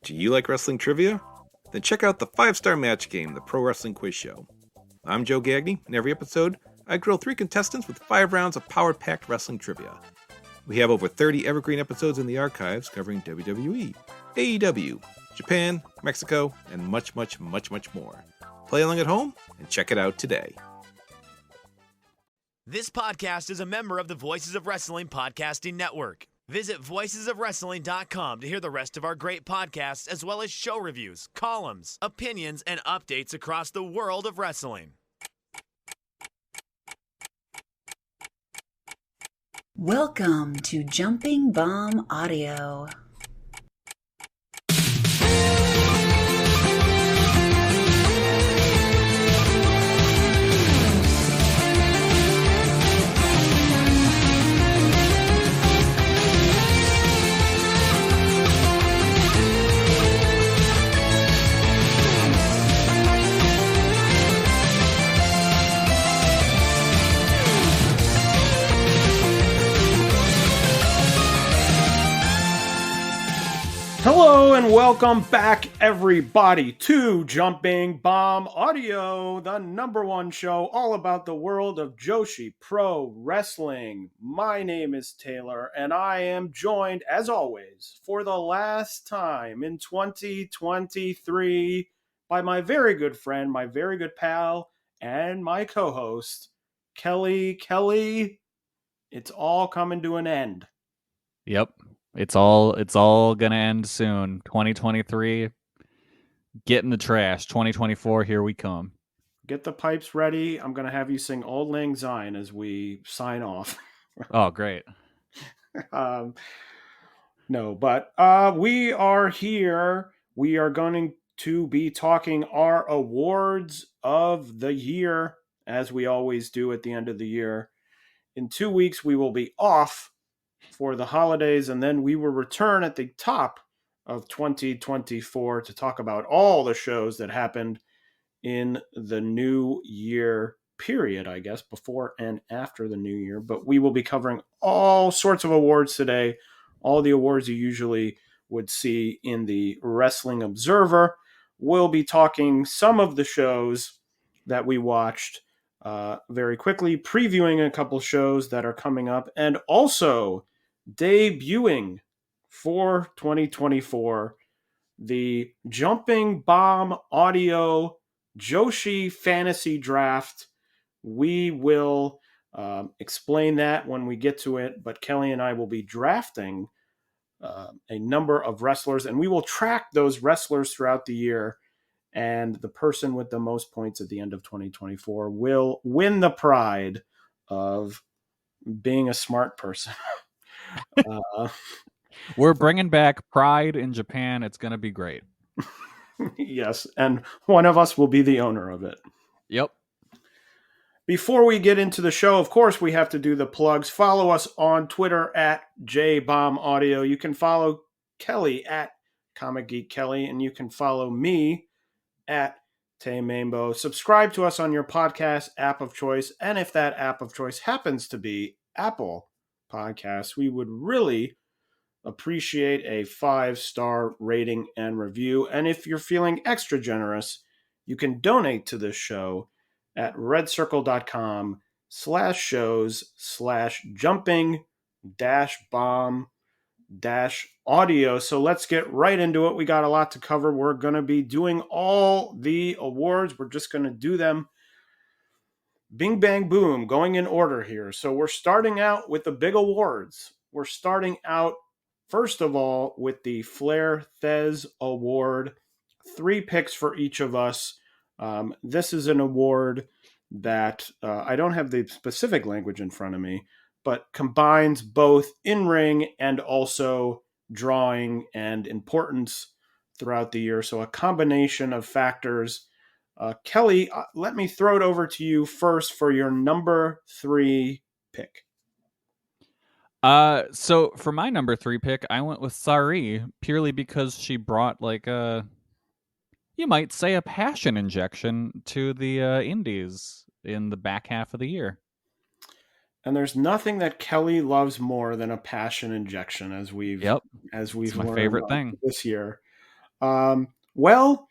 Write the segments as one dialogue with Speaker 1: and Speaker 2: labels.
Speaker 1: Do you like wrestling trivia? Then check out the 5-Star Match Game, the Pro Wrestling Quiz Show. I'm Joe Gagney, and every episode, I grill 3 contestants with 5 rounds of power-packed wrestling trivia. We have over 30 evergreen episodes in the archives covering WWE, AEW, Japan, Mexico, and much, much, much, much more. Play along at home and check it out today.
Speaker 2: This podcast is a member of the Voices of Wrestling Podcasting Network. Visit voicesofwrestling.com to hear the rest of our great podcasts, as well as show reviews, columns, opinions, and updates across the world of wrestling.
Speaker 3: Welcome to Jumping Bomb Audio.
Speaker 4: Hello and welcome back, everybody, to Jumping Bomb Audio, the #1 show all about the world of Joshi Pro Wrestling. My name is Taylor, and I am joined, as always, for the last time in 2023 by my very good friend, my very good pal, and my co-host, Kelly. Kelly, it's all coming to an end.
Speaker 5: Yep. It's all gonna end soon. 2023, get in the trash. 2024, here we come.
Speaker 4: Get the pipes ready. I'm going to have you sing Auld Lang Syne as we sign off.
Speaker 5: Oh, great.
Speaker 4: No, but we are here. We are going to be talking our awards of the year, as we always do at the end of the year. In 2 weeks, we will be off for the holidays, and then we will return at the top of 2024 to talk about all the shows that happened in the new year period, I guess, before and after the new year. But we will be covering all sorts of awards today, all the awards you usually would see in the Wrestling Observer. We'll be talking some of the shows that we watched very quickly, previewing a couple shows that are coming up, and also debuting for 2024, the Jumping Bomb Audio Joshi Fantasy Draft. We will explain that when we get to it, but Kelly and I will be drafting a number of wrestlers, and we will track those wrestlers throughout the year, and the person with the most points at the end of 2024 will win the pride of being a smart person.
Speaker 5: We're bringing back Pride in Japan. It's going to be great.
Speaker 4: Yes, and one of us will be the owner of it.
Speaker 5: Yep.
Speaker 4: Before we get into the show, of course, we have to do the plugs. Follow us on Twitter at JBombAudio. You can follow Kelly at Comic Geek Kelly, and you can follow me at Tay Mambo. Subscribe to us on your podcast app of choice, and if that app of choice happens to be Apple Podcasts, we would really appreciate a 5-star rating and review. And if you're feeling extra generous, you can donate to this show at redcircle.com/shows/jumping-bomb-audio. So let's get right into it. We got a lot to cover. We're going to be doing all the awards. We're just going to do them bing, bang, boom, going in order here. So we're starting out with the big awards. We're starting out, first of all, with the Flair Thez Award. 3 picks for each of us. This is an award that I don't have the specific language in front of me, but combines both in-ring and also drawing and importance throughout the year. So a combination of factors. Kelly, let me throw it over to you first for your number 3 pick.
Speaker 5: So for my number 3 pick, I went with Sari purely because she brought you might say, a passion injection to the indies in the back half of the year.
Speaker 4: And there's nothing that Kelly loves more than a passion injection, as we've
Speaker 5: It's my
Speaker 4: learned
Speaker 5: favorite thing
Speaker 4: this year. Well,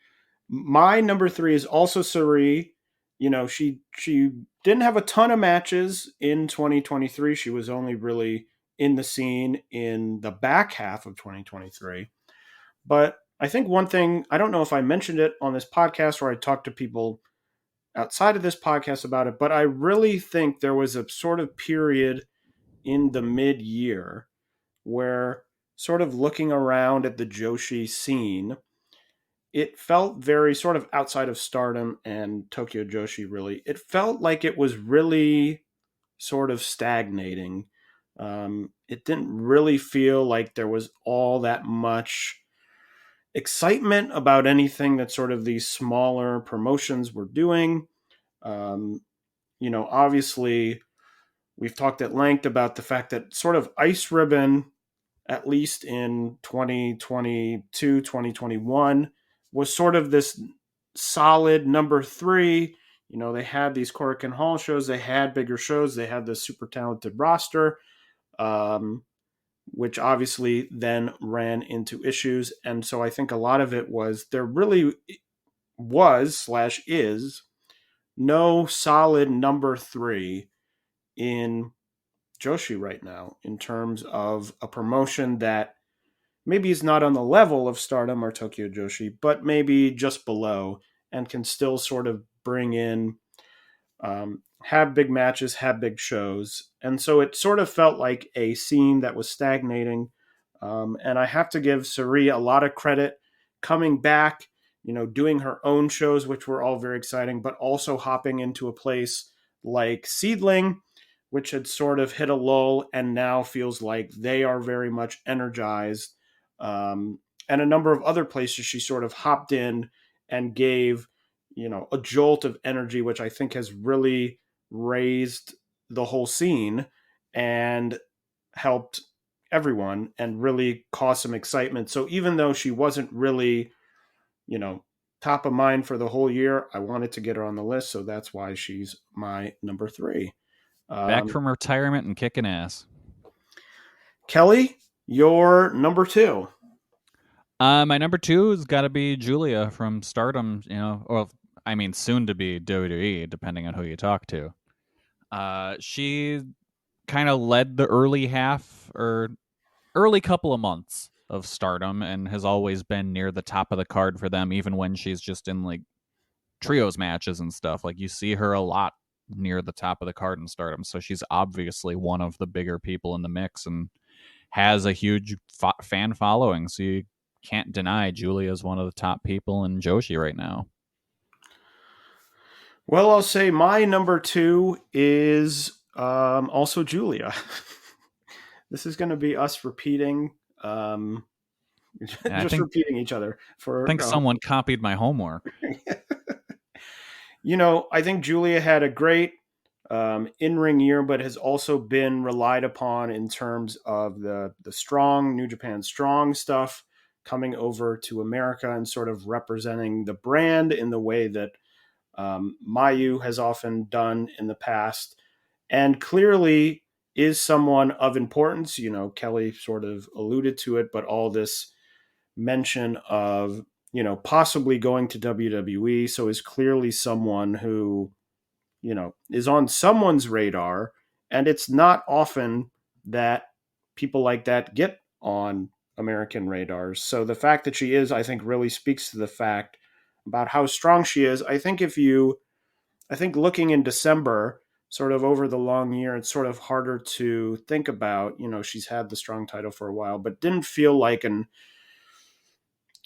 Speaker 4: my number 3 is also Sari. She didn't have a ton of matches in 2023. She was only really in the scene in the back half of 2023. But I think one thing, I don't know if I mentioned it on this podcast or I talked to people outside of this podcast about it, but I really think there was a sort of period in the mid-year where, sort of looking around at the Joshi scene, it felt very sort of outside of Stardom and Tokyo Joshi, really. It felt like it was really sort of stagnating. It didn't really feel like there was all that much excitement about anything that sort of these smaller promotions were doing. Um, Obviously, we've talked at length about the fact that sort of Ice Ribbon, at least in 2022, 2021, was sort of this solid number 3. They had these Korakuen Hall shows, they had bigger shows, they had this super talented roster, um, which obviously then ran into issues. And so I think a lot of it was there really was/is no solid number 3 in Joshi right now in terms of a promotion that maybe is not on the level of Stardom or Tokyo Joshi, but maybe just below and can still sort of bring in, have big matches, have big shows. And so it sort of felt like a scene that was stagnating. And I have to give Sari a lot of credit coming back, doing her own shows, which were all very exciting, but also hopping into a place like Seedling, which had sort of hit a lull and now feels like they are very much energized. And a number of other places she sort of hopped in and gave, a jolt of energy, which I think has really raised the whole scene and helped everyone and really caused some excitement. So even though she wasn't really, top of mind for the whole year, I wanted to get her on the list. So that's why she's my number 3.
Speaker 5: Back from retirement and kicking ass.
Speaker 4: Kelly, your number 2.
Speaker 5: My number 2 has got to be Julia from Stardom, or I mean, soon to be WWE, depending on who you talk to. She kind of led the early half or early couple of months of Stardom and has always been near the top of the card for them, even when she's just in like trios matches and stuff. Like you see her a lot near the top of the card in Stardom. So she's obviously one of the bigger people in the mix and has a huge fan following. So you can't deny Julia is one of the top people in Joshi right now.
Speaker 4: Well, I'll say my number 2 is also Julia. This is going to be us repeating, just repeating each other.
Speaker 5: I think someone copied my homework.
Speaker 4: I think Julia had a great in-ring year, but has also been relied upon in terms of the strong New Japan Strong stuff coming over to America and sort of representing the brand in the way that Mayu has often done in the past, and clearly is someone of importance. Kelly sort of alluded to it, but all this mention of, possibly going to WWE, so is clearly someone who, is on someone's radar, and it's not often that people like that get on American radars. So the fact that she is, I think, really speaks to the fact about how strong she is. I think looking in December, sort of over the long year, it's sort of harder to think about, she's had the strong title for a while, but didn't feel like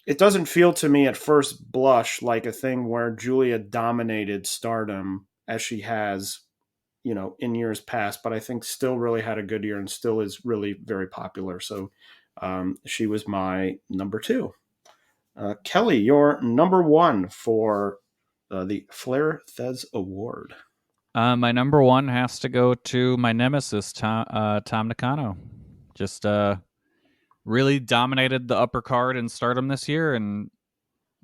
Speaker 4: it doesn't feel to me at first blush like a thing where Julia dominated Stardom as she has, in years past, but I think still really had a good year and still is really very popular. So she was my number 2. Kelly, your number 1 for the Flair Thez Award.
Speaker 5: My number 1 has to go to my nemesis, Tom Nakano. Just really dominated the upper card in Stardom this year and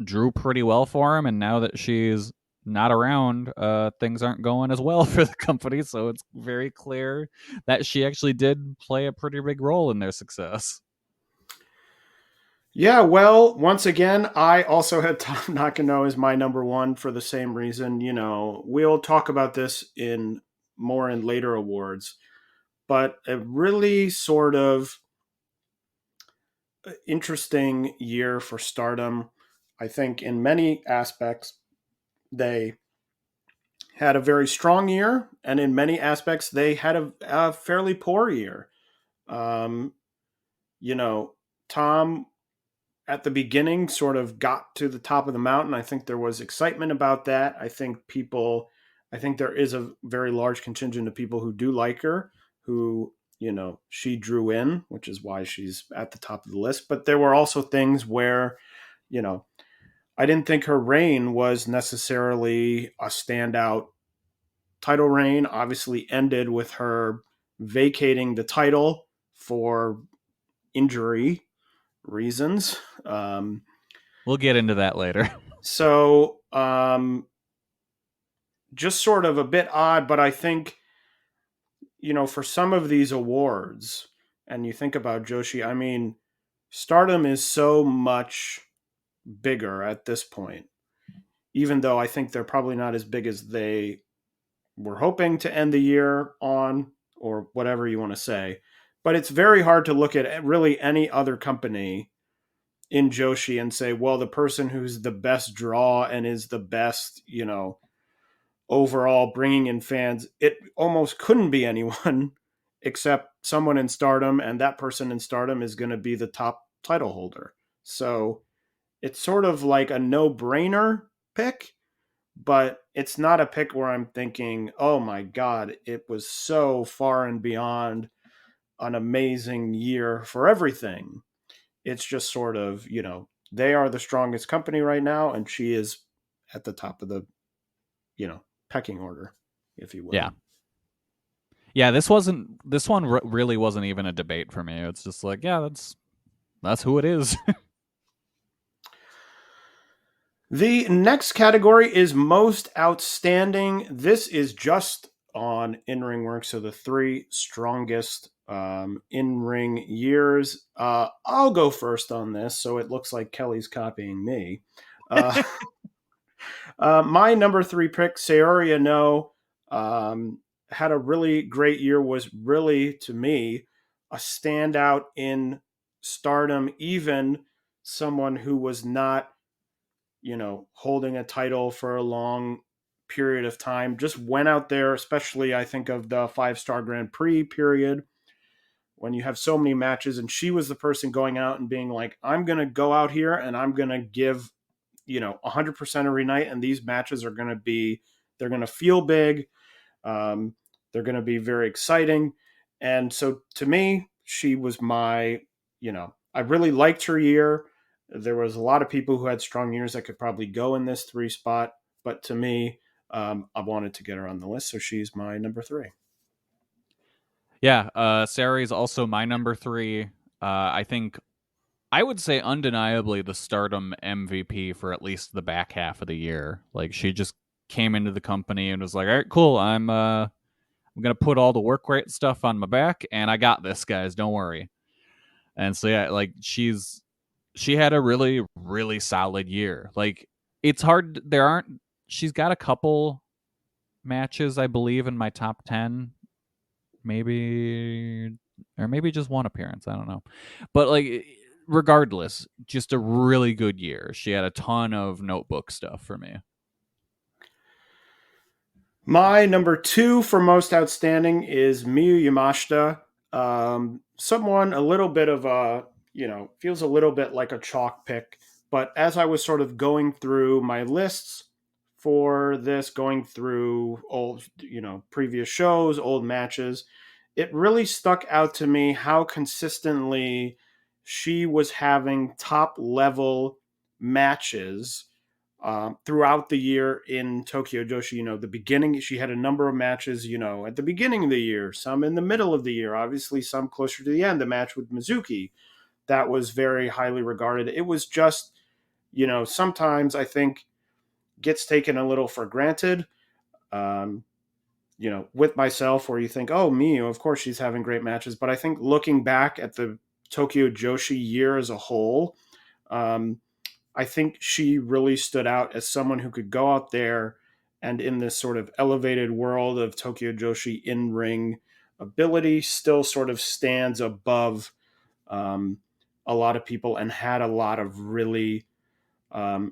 Speaker 5: drew pretty well for him. And now that she's not around, things aren't going as well for the company. So it's very clear that she actually did play a pretty big role in their success.
Speaker 4: Yeah, well, once again, I also had Tom Nakano as my number one for the same reason. We'll talk about this in more in later awards, but a really sort of interesting year for Stardom. I think in many aspects, they had a very strong year, and in many aspects, they had a fairly poor year. Um, you know, Tom at the beginning sort of got to the top of the mountain. I think there was excitement about that. I think there is a very large contingent of people who do like her, who, she drew in, which is why she's at the top of the list. But there were also things where, you know, I didn't think her reign was necessarily a standout title reign. Obviously ended with her vacating the title for injury reasons.
Speaker 5: We'll get into that later.
Speaker 4: So, just sort of a bit odd, but I think, for some of these awards, and you think about Joshi, I mean, Stardom is so much bigger at this point, even though I think they're probably not as big as they were hoping to end the year on, or whatever you want to say. But it's very hard to look at really any other company in Joshi and say, well, the person who's the best draw and is the best, overall bringing in fans, it almost couldn't be anyone except someone in Stardom, and that person in Stardom is going to be the top title holder. So it's sort of like a no-brainer pick, but it's not a pick where I'm thinking, oh my God, it was so far and beyond an amazing year for everything. It's just sort of, they are the strongest company right now, and she is at the top of the, pecking order, if you will.
Speaker 5: Yeah. Yeah, this one really wasn't even a debate for me. It's just like, yeah, that's who it is.
Speaker 4: The next category is most outstanding. This is just on in-ring work, so the three strongest in-ring years. I'll go first on this, so it looks like Kelly's copying me. My number three pick, Saori No, had a really great year, was really, to me, a standout in Stardom, even someone who was not, holding a title for a long period of time, just went out there, especially I think of the 5-star Grand Prix period when you have so many matches. And she was the person going out and being like, I'm going to go out here and I'm going to give, 100% every night. And these matches are going to they're going to feel big. They're going to be very exciting. And so to me, she was I really liked her year. There was a lot of people who had strong years that could probably go in this 3 spot. But to me, I wanted to get her on the list. So she's my number 3.
Speaker 5: Yeah, Sari is also my number 3. I think I would say undeniably the Stardom MVP for at least the back half of the year. Like she just came into the company and was like, "All right, cool. I'm gonna put all the work rate stuff on my back, and I got this, guys. Don't worry." And so yeah, like she had a really really solid year. Like it's hard. She's got a couple matches, I believe, in my top 10, maybe, or maybe just one appearance. I don't know, but like regardless, just a really good year. She had a ton of notebook stuff for me.
Speaker 4: My number 2 for most outstanding is Miyu Yamashita. Someone a little bit of a, feels a little bit like a chalk pick. But as I was sort of going through my lists for this, going through old, previous shows, old matches, it really stuck out to me how consistently she was having top level matches throughout the year in Tokyo Joshi. The beginning, she had a number of matches, at the beginning of the year, some in the middle of the year, obviously some closer to the end. The match with Mizuki, that was very highly regarded. It was just, sometimes I think gets taken a little for granted, um, with myself, where you think, oh, Miyu, of course she's having great matches. But I think looking back at the Tokyo Joshi year as a whole, I think she really stood out as someone who could go out there and in this sort of elevated world of Tokyo Joshi in-ring ability still sort of stands above um, a lot of people and had a lot of really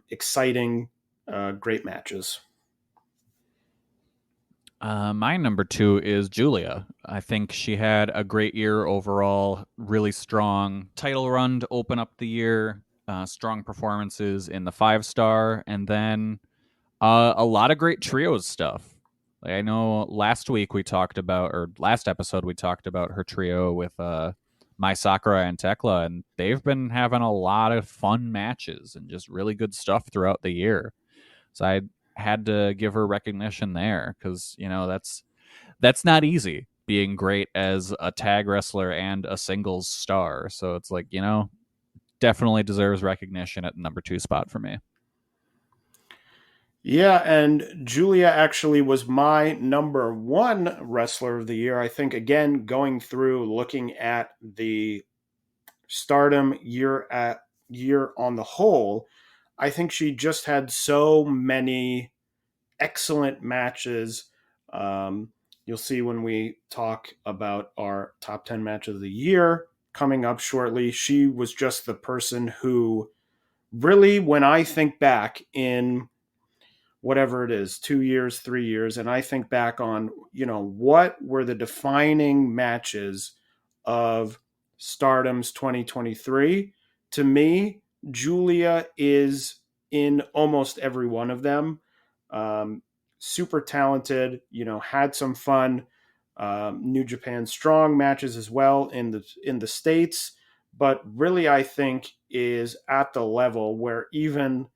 Speaker 4: exciting, great matches.
Speaker 5: My number 2 is Julia. I think she had a great year overall, really strong title run to open up the year, strong performances in the 5-star, and then a lot of great trios stuff. Like I know last episode we talked about her trio with Mai Sakura and Tekla, and they've been having a lot of fun matches and just really good stuff throughout the year. So I had to give her recognition there because that's not easy being great as a tag wrestler and a singles star. So it's like definitely deserves recognition at the number 2 spot for me.
Speaker 4: Yeah, and Julia actually was my number 1 wrestler of the year. I think, again, going through looking at the Stardom year on the whole, I think she just had so many excellent matches. You'll see when we talk about our top 10 match of the year coming up shortly. She was just the person who really, when I think back in whatever it is, 2 years, 3 years, and I think back on, what were the defining matches of Stardom's 2023? To me, Julia is in almost every one of them. Super talented, had some fun New Japan Strong matches as well in the States, but really I think is at the level where even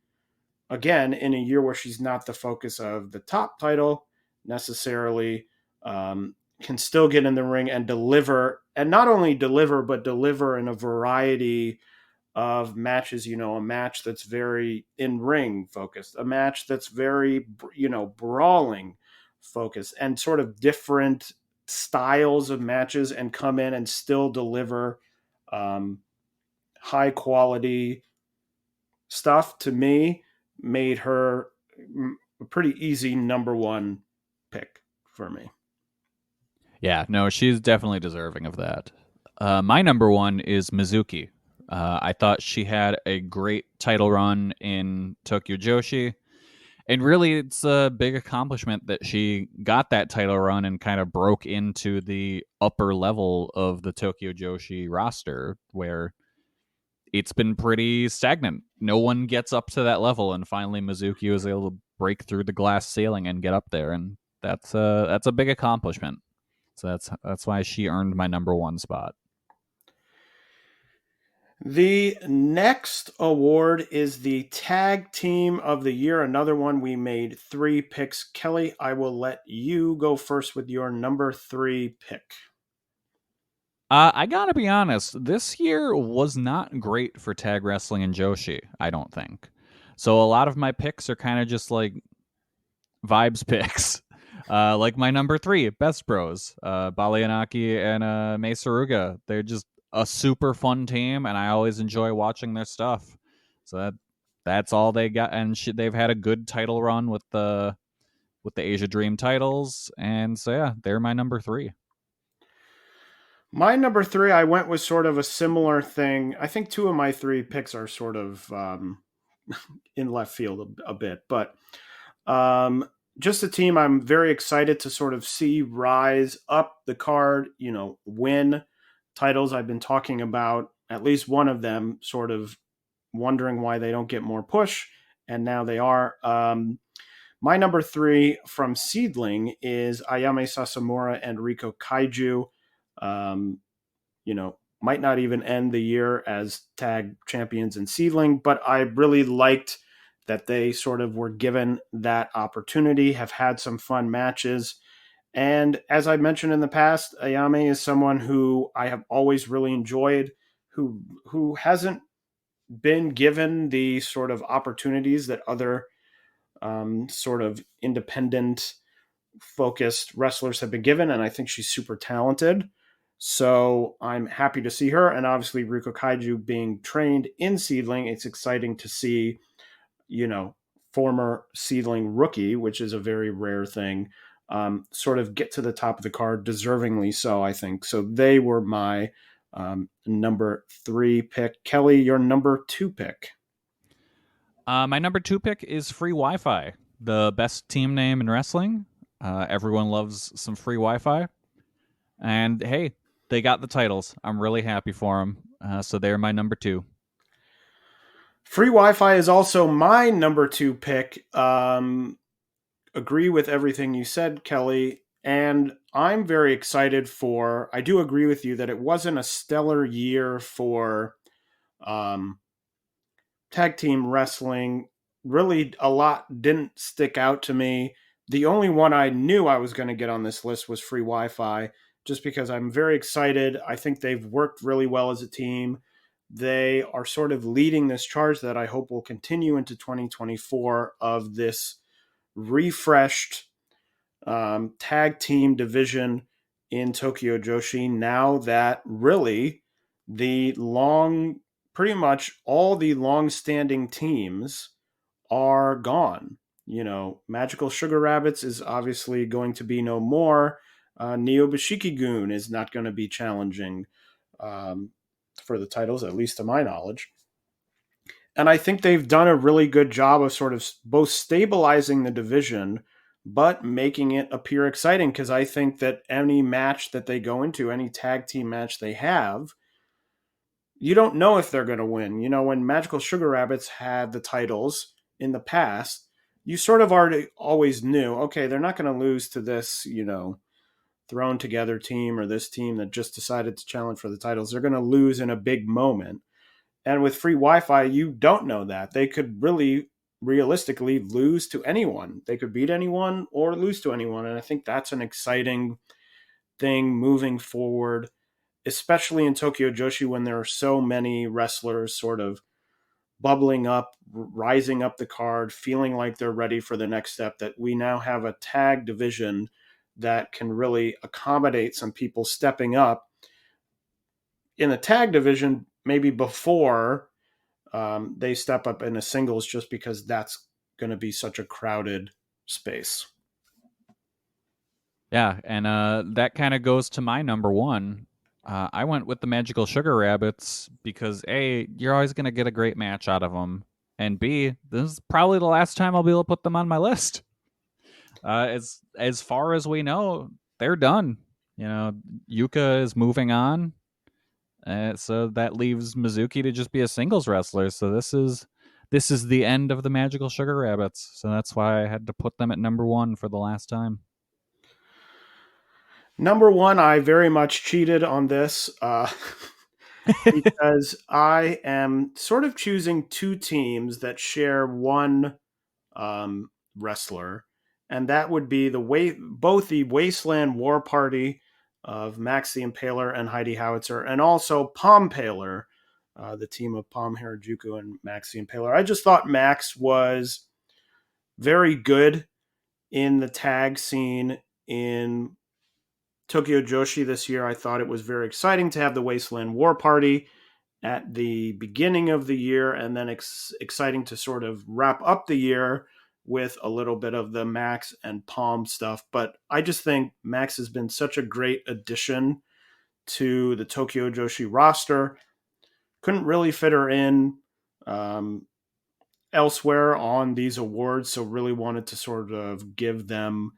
Speaker 4: again, in a year where she's not the focus of the top title necessarily, can still get in the ring and deliver, and not only deliver, but deliver in a variety of matches. A match that's very in ring focused, a match that's very, brawling focused, and sort of different styles of matches, and come in and still deliver high quality stuff. To me, made her a pretty easy number 1 pick for me.
Speaker 5: Yeah, no, she's definitely deserving of that. My number 1 is Mizuki. I thought she had a great title run in Tokyo Joshi. And really, it's a big accomplishment that she got that title run and kind of broke into the upper level of the Tokyo Joshi roster, where it's been pretty stagnant. No one gets up to that level, and finally Mizuki was able to break through the glass ceiling and get up there, and that's a big accomplishment. So that's why she earned my number 1 spot.
Speaker 4: The next award is the Tag Team of the Year, another one. We made 3 picks. Kelly, I will let you go first with your number 3 pick.
Speaker 5: I gotta be honest, this year was not great for tag wrestling and Joshi, I don't think. So a lot of my picks are kind of just like vibes picks. Like my number 3, Best Bros, Balianaki and Mesaruga. They're just a super fun team, and I always enjoy watching their stuff. So that's all they got, and they've had a good title run with the Asia Dream titles, and so yeah, they're my number 3.
Speaker 4: My number 3, I went with sort of a similar thing. I think 2 of my 3 picks are sort of in left field a bit, but just a team I'm very excited to sort of see rise up the card, win titles. I've been talking about at least one of them, sort of wondering why they don't get more push, and now they are. My number 3 from Seedling is Ayame Sasamura and Riko Kaiju. Might not even end the year as tag champions in Seedling, but I really liked that they sort of were given that opportunity, have had some fun matches. And as I mentioned in the past, Ayame is someone who I have always really enjoyed, who hasn't been given the sort of opportunities that other sort of independent focused wrestlers have been given. And I think she's super talented. So I'm happy to see her. And obviously, Ruka Kaiju being trained in Seedling, it's exciting to see, former Seedling rookie, which is a very rare thing, sort of get to the top of the card, deservingly so, I think. So they were my number 3 pick. Kelly, your number 2 pick.
Speaker 5: My number 2 pick is Free Wi-Fi, the best team name in wrestling. Everyone loves some free Wi-Fi. And hey, they got the titles. I'm really happy for them. So they're my number 2.
Speaker 4: Free Wi-Fi is also my number 2 pick. Agree with everything you said, Kelly. And I'm very excited I do agree with you that it wasn't a stellar year for tag team wrestling. Really, a lot didn't stick out to me. The only one I knew I was going to get on this list was Free Wi-Fi, just because I'm very excited. I think they've worked really well as a team. They are sort of leading this charge that I hope will continue into 2024 of this refreshed tag team division in Tokyo Joshi, now that really pretty much all the long-standing teams are gone. Magical Sugar Rabbits is obviously going to be no more. Neo Bashiki-gun is not going to be challenging for the titles, at least to my knowledge. And I think they've done a really good job of sort of both stabilizing the division, but making it appear exciting, because I think that any match that they go into, any tag team match they have, you don't know if they're going to win. When Magical Sugar Rabbits had the titles in the past, you sort of already always knew, okay, they're not going to lose to this, thrown together team or this team that just decided to challenge for the titles. They're going to lose in a big moment. And with Free Wi-Fi, you don't know that. They could really realistically lose to anyone. They could beat anyone or lose to anyone. And I think that's an exciting thing moving forward, especially in Tokyo Joshi, when there are so many wrestlers sort of bubbling up, rising up the card, feeling like they're ready for the next step, that we now have a tag division that can really accommodate some people stepping up in the tag division, maybe before they step up in a singles, just because that's going to be such a crowded space.
Speaker 5: Yeah, and that kind of goes to my number 1. I went with the Magical Sugar Rabbits because A, you're always going to get a great match out of them, and B, this is probably the last time I'll be able to put them on my list. As far as we know, they're done. Yuka is moving on, so that leaves Mizuki to just be a singles wrestler. So this is the end of the Magical Sugar Rabbits. So that's why I had to put them at number 1 for the last time.
Speaker 4: Number 1, I very much cheated on this because I am sort of choosing 2 teams that share one wrestler, and that would be both the Wasteland War Party of Max the Impaler and Heidi Howitzer, and also Palm Paler, the team of Palm Harajuku and Max the Impaler. I just thought Max was very good in the tag scene in Tokyo Joshi this year. I thought it was very exciting to have the Wasteland War Party at the beginning of the year, and then exciting to sort of wrap up the year with a little bit of the Max and Palm stuff. But I just think Max has been such a great addition to the Tokyo Joshi roster. Couldn't really fit her in elsewhere on these awards, so really wanted to sort of give them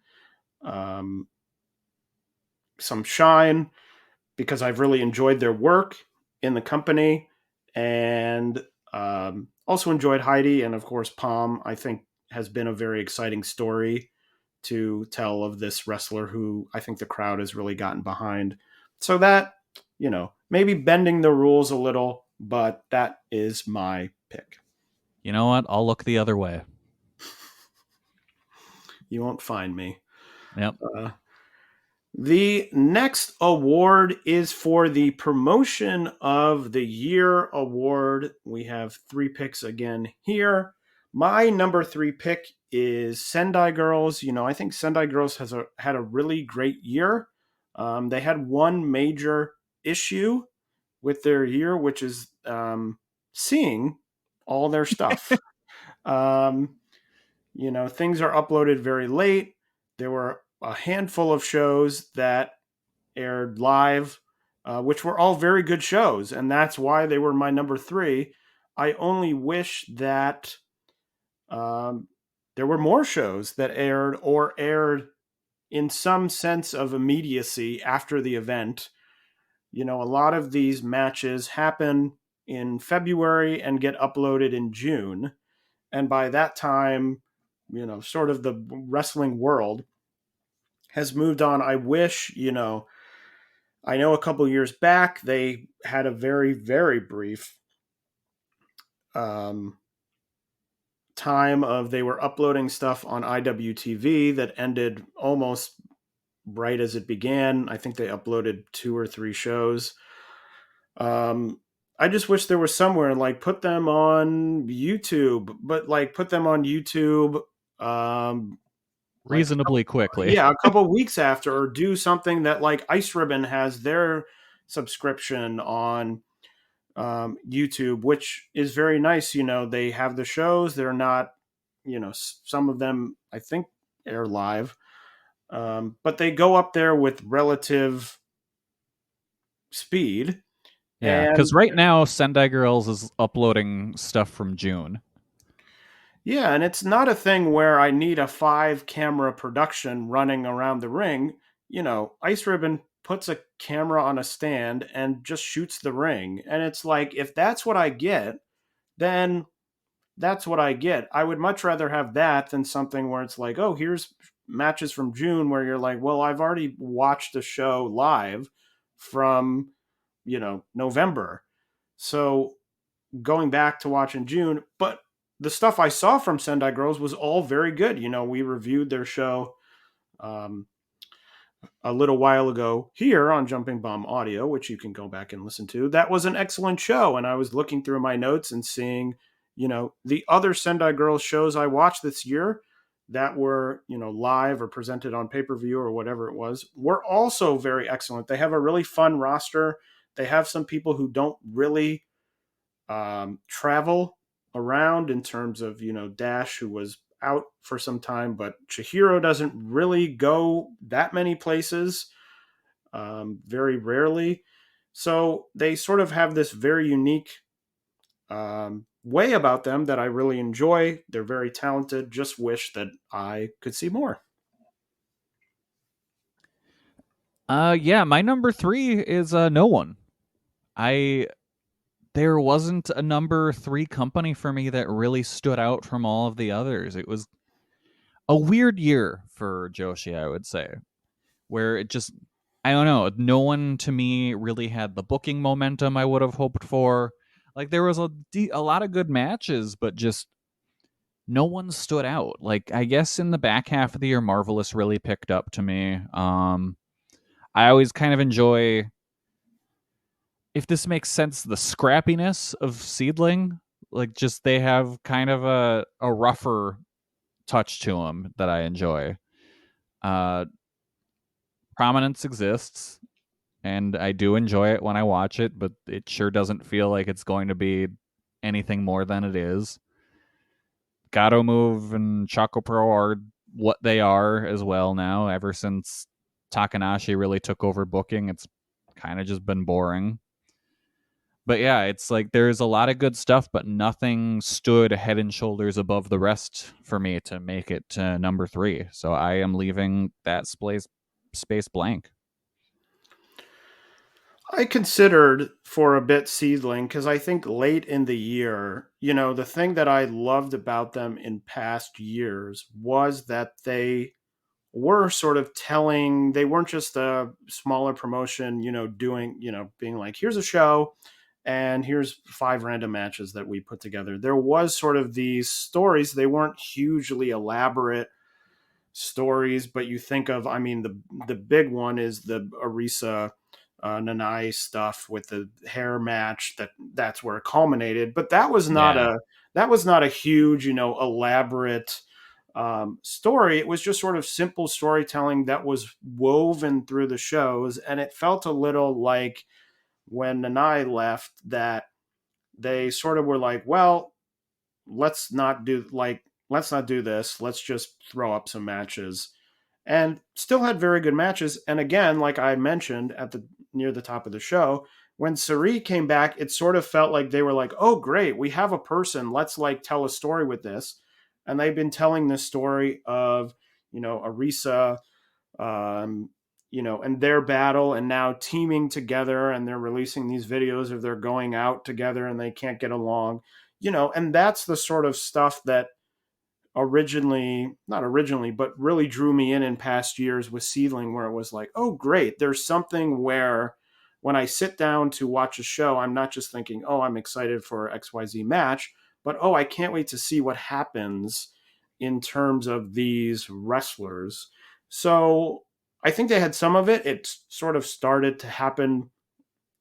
Speaker 4: some shine, because I've really enjoyed their work in the company, and also enjoyed Heidi, and of course Palm, I think, has been a very exciting story to tell of this wrestler who I think the crowd has really gotten behind. So that, maybe bending the rules a little, but that is my pick.
Speaker 5: You know what? I'll look the other way.
Speaker 4: You won't find me.
Speaker 5: Yep.
Speaker 4: The next award is for the Promotion of the Year award. We have 3 picks again here. My number 3 pick is Sendai Girls. I think Sendai Girls had a really great year. They had one major issue with their year, which is seeing all their stuff. um, things are uploaded very late. There were a handful of shows that aired live, which were all very good shows, and that's why they were my number three. I only wish that um, there were more shows that aired or aired in some sense of immediacy after the event. A lot of these matches happen in February and get uploaded in June. And by that time, sort of the wrestling world has moved on. I wish, I know a couple years back they had a very, very brief um, time of they were uploading stuff on IWTV that ended almost right as it began. I think they uploaded 2 or 3 shows. I just wish there was somewhere like put them on YouTube, but like put them on YouTube like
Speaker 5: Reasonably quickly.
Speaker 4: yeah, a couple weeks after, or do something that like Ice Ribbon has their subscription on YouTube, which is very nice. They have the shows. They're not, some of them I think air live, but they go up there with relative speed.
Speaker 5: Yeah,
Speaker 4: And
Speaker 5: because right now Sendai Girls is uploading stuff from June.
Speaker 4: yeah, and it's not a thing where I need a 5-camera production running around the ring. Ice Ribbon puts a camera on a stand and just shoots the ring. And it's like, if that's what I get, then that's what I get. I would much rather have that than something where it's like, oh, here's matches from June where you're like, well, I've already watched the show live from, November. So going back to watch in June, but the stuff I saw from Sendai Girls was all very good. We reviewed their show um, a little while ago here on Jumping Bomb Audio, which you can go back and listen to. That was an excellent show. And I was looking through my notes and seeing, the other Sendai Girls shows I watched this year that were, live or presented on pay-per-view or whatever it was, were also very excellent. They have a really fun roster. They have some people who don't really travel around in terms of, Dash, who was out for some time, but Chihiro doesn't really go that many places, very rarely. So they sort of have this very unique way about them that I really enjoy. They're very talented. Just wish that I could see more.
Speaker 5: Yeah, my number 3 is no one. There wasn't a number 3 company for me that really stood out from all of the others. It was a weird year for Joshi, I would say, where it just, I don't know, no one to me really had the booking momentum I would have hoped for. Like there was a lot of good matches, but just no one stood out. Like I guess in the back half of the year, Marvelous really picked up to me. I always kind of enjoy, if this makes sense, the scrappiness of Seedling. Like just they have kind of a rougher touch to them that I enjoy. Uh, Prominence exists, and I do enjoy it when I watch it, but it sure doesn't feel like it's going to be anything more than it is. Gato Move and Choco Pro are what they are as well now. Ever since Takanashi really took over booking, it's kind of just been boring. But yeah, it's like there's a lot of good stuff, but nothing stood head and shoulders above the rest for me to make it to number 3. So I am leaving that space blank.
Speaker 4: I considered for a bit Seedling because I think late in the year, the thing that I loved about them in past years was that they were sort of telling, they weren't just a smaller promotion, doing, being like, here's a show and here's 5 random matches that we put together. There was sort of these stories. They weren't hugely elaborate stories, but you think of, I mean, the big one is the Arisa Nanai stuff with the hair match. That's where it culminated. But that was not
Speaker 5: Yeah.
Speaker 4: a huge, elaborate story. It was just sort of simple storytelling that was woven through the shows, and it felt a little like when Nanai left that they sort of were like, well, let's not do this. Let's just throw up some matches, and still had very good matches. And again, like I mentioned at the near the top of the show, when Sari came back, it sort of felt like they were like, oh, great, we have a person. Let's like tell a story with this. And they've been telling this story of, Arisa, and their battle, and now teaming together, and they're releasing these videos of their going out together and they can't get along, and that's the sort of stuff that not originally, but really drew me in past years with Seedling, where it was like, oh, great, there's something where when I sit down to watch a show, I'm not just thinking, oh, I'm excited for XYZ match, but oh, I can't wait to see what happens in terms of these wrestlers. So I think they had some of it. It sort of started to happen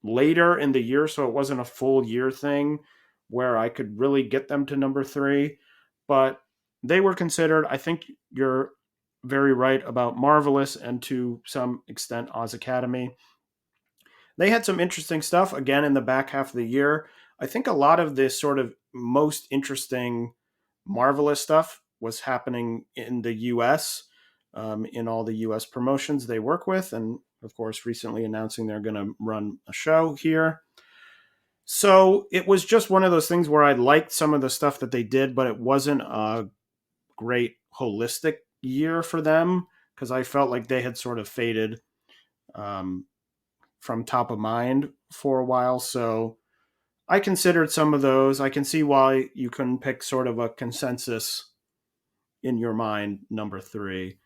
Speaker 4: later in the year, so it wasn't a full year thing where I could really get them to number 3. But they were considered, I think you're very right about Marvelous and to some extent Oz Academy. They had some interesting stuff again in the back half of the year. I think a lot of this sort of most interesting Marvelous stuff was happening in the US, in all the US promotions they work with, and of course recently announcing they're going to run a show here. So it was just one of those things where I liked some of the stuff that they did, but it wasn't a great holistic year for them because I felt like they had sort of faded from top of mind for a while. So I considered some of those. I can see why you couldn't pick sort of a consensus in your mind number 3.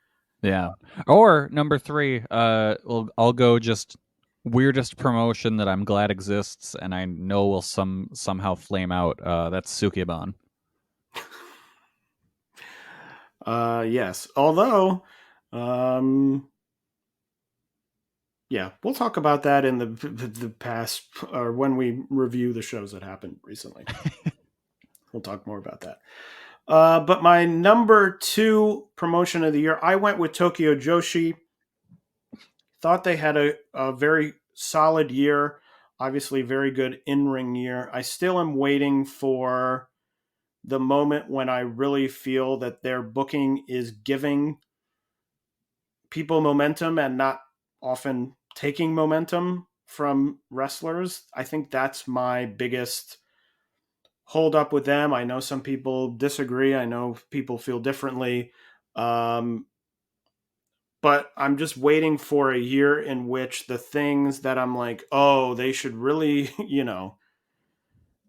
Speaker 5: Yeah. Or number 3, I'll go just weirdest promotion that I'm glad exists and I know will somehow flame out. That's Sukeban.
Speaker 4: Yes. Although, yeah, we'll talk about that in the past, or when we review the shows that happened recently. We'll talk more about that. But my number 2 promotion of the year, I went with Tokyo Joshi. Thought they had a very solid year. Obviously, very good in-ring year. I still am waiting for the moment when I really feel that their booking is giving people momentum and not often taking momentum from wrestlers. I think that's my biggest hold up with them. I know some people disagree. I know people feel differently. But I'm just waiting for a year in which the things that I'm like, oh, they should really,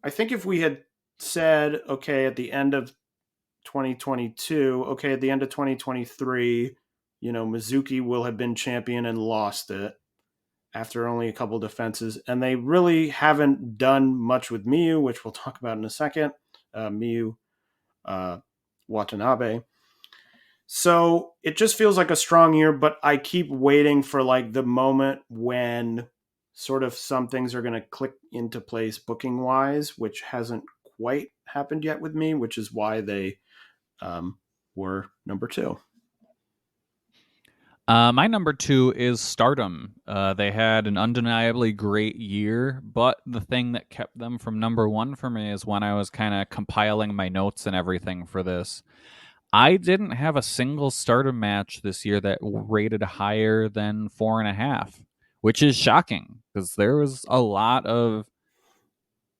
Speaker 4: I think if we had said, okay, at the end of 2022, okay, at the end of 2023, Mizuki will have been champion and lost it after only a couple defenses. And they really haven't done much with Miyu, which we'll talk about in a second. Miyu Watanabe. So it just feels like a strong year, but I keep waiting for like the moment when sort of some things are going to click into place booking wise, which hasn't quite happened yet with me, which is why they were number 2.
Speaker 5: My number 2 is Stardom. They had an undeniably great year, but the thing that kept them from number 1 for me is when I was kind of compiling my notes and everything for this. I didn't have a single Stardom match this year that rated higher than 4.5, which is shocking because there was a lot of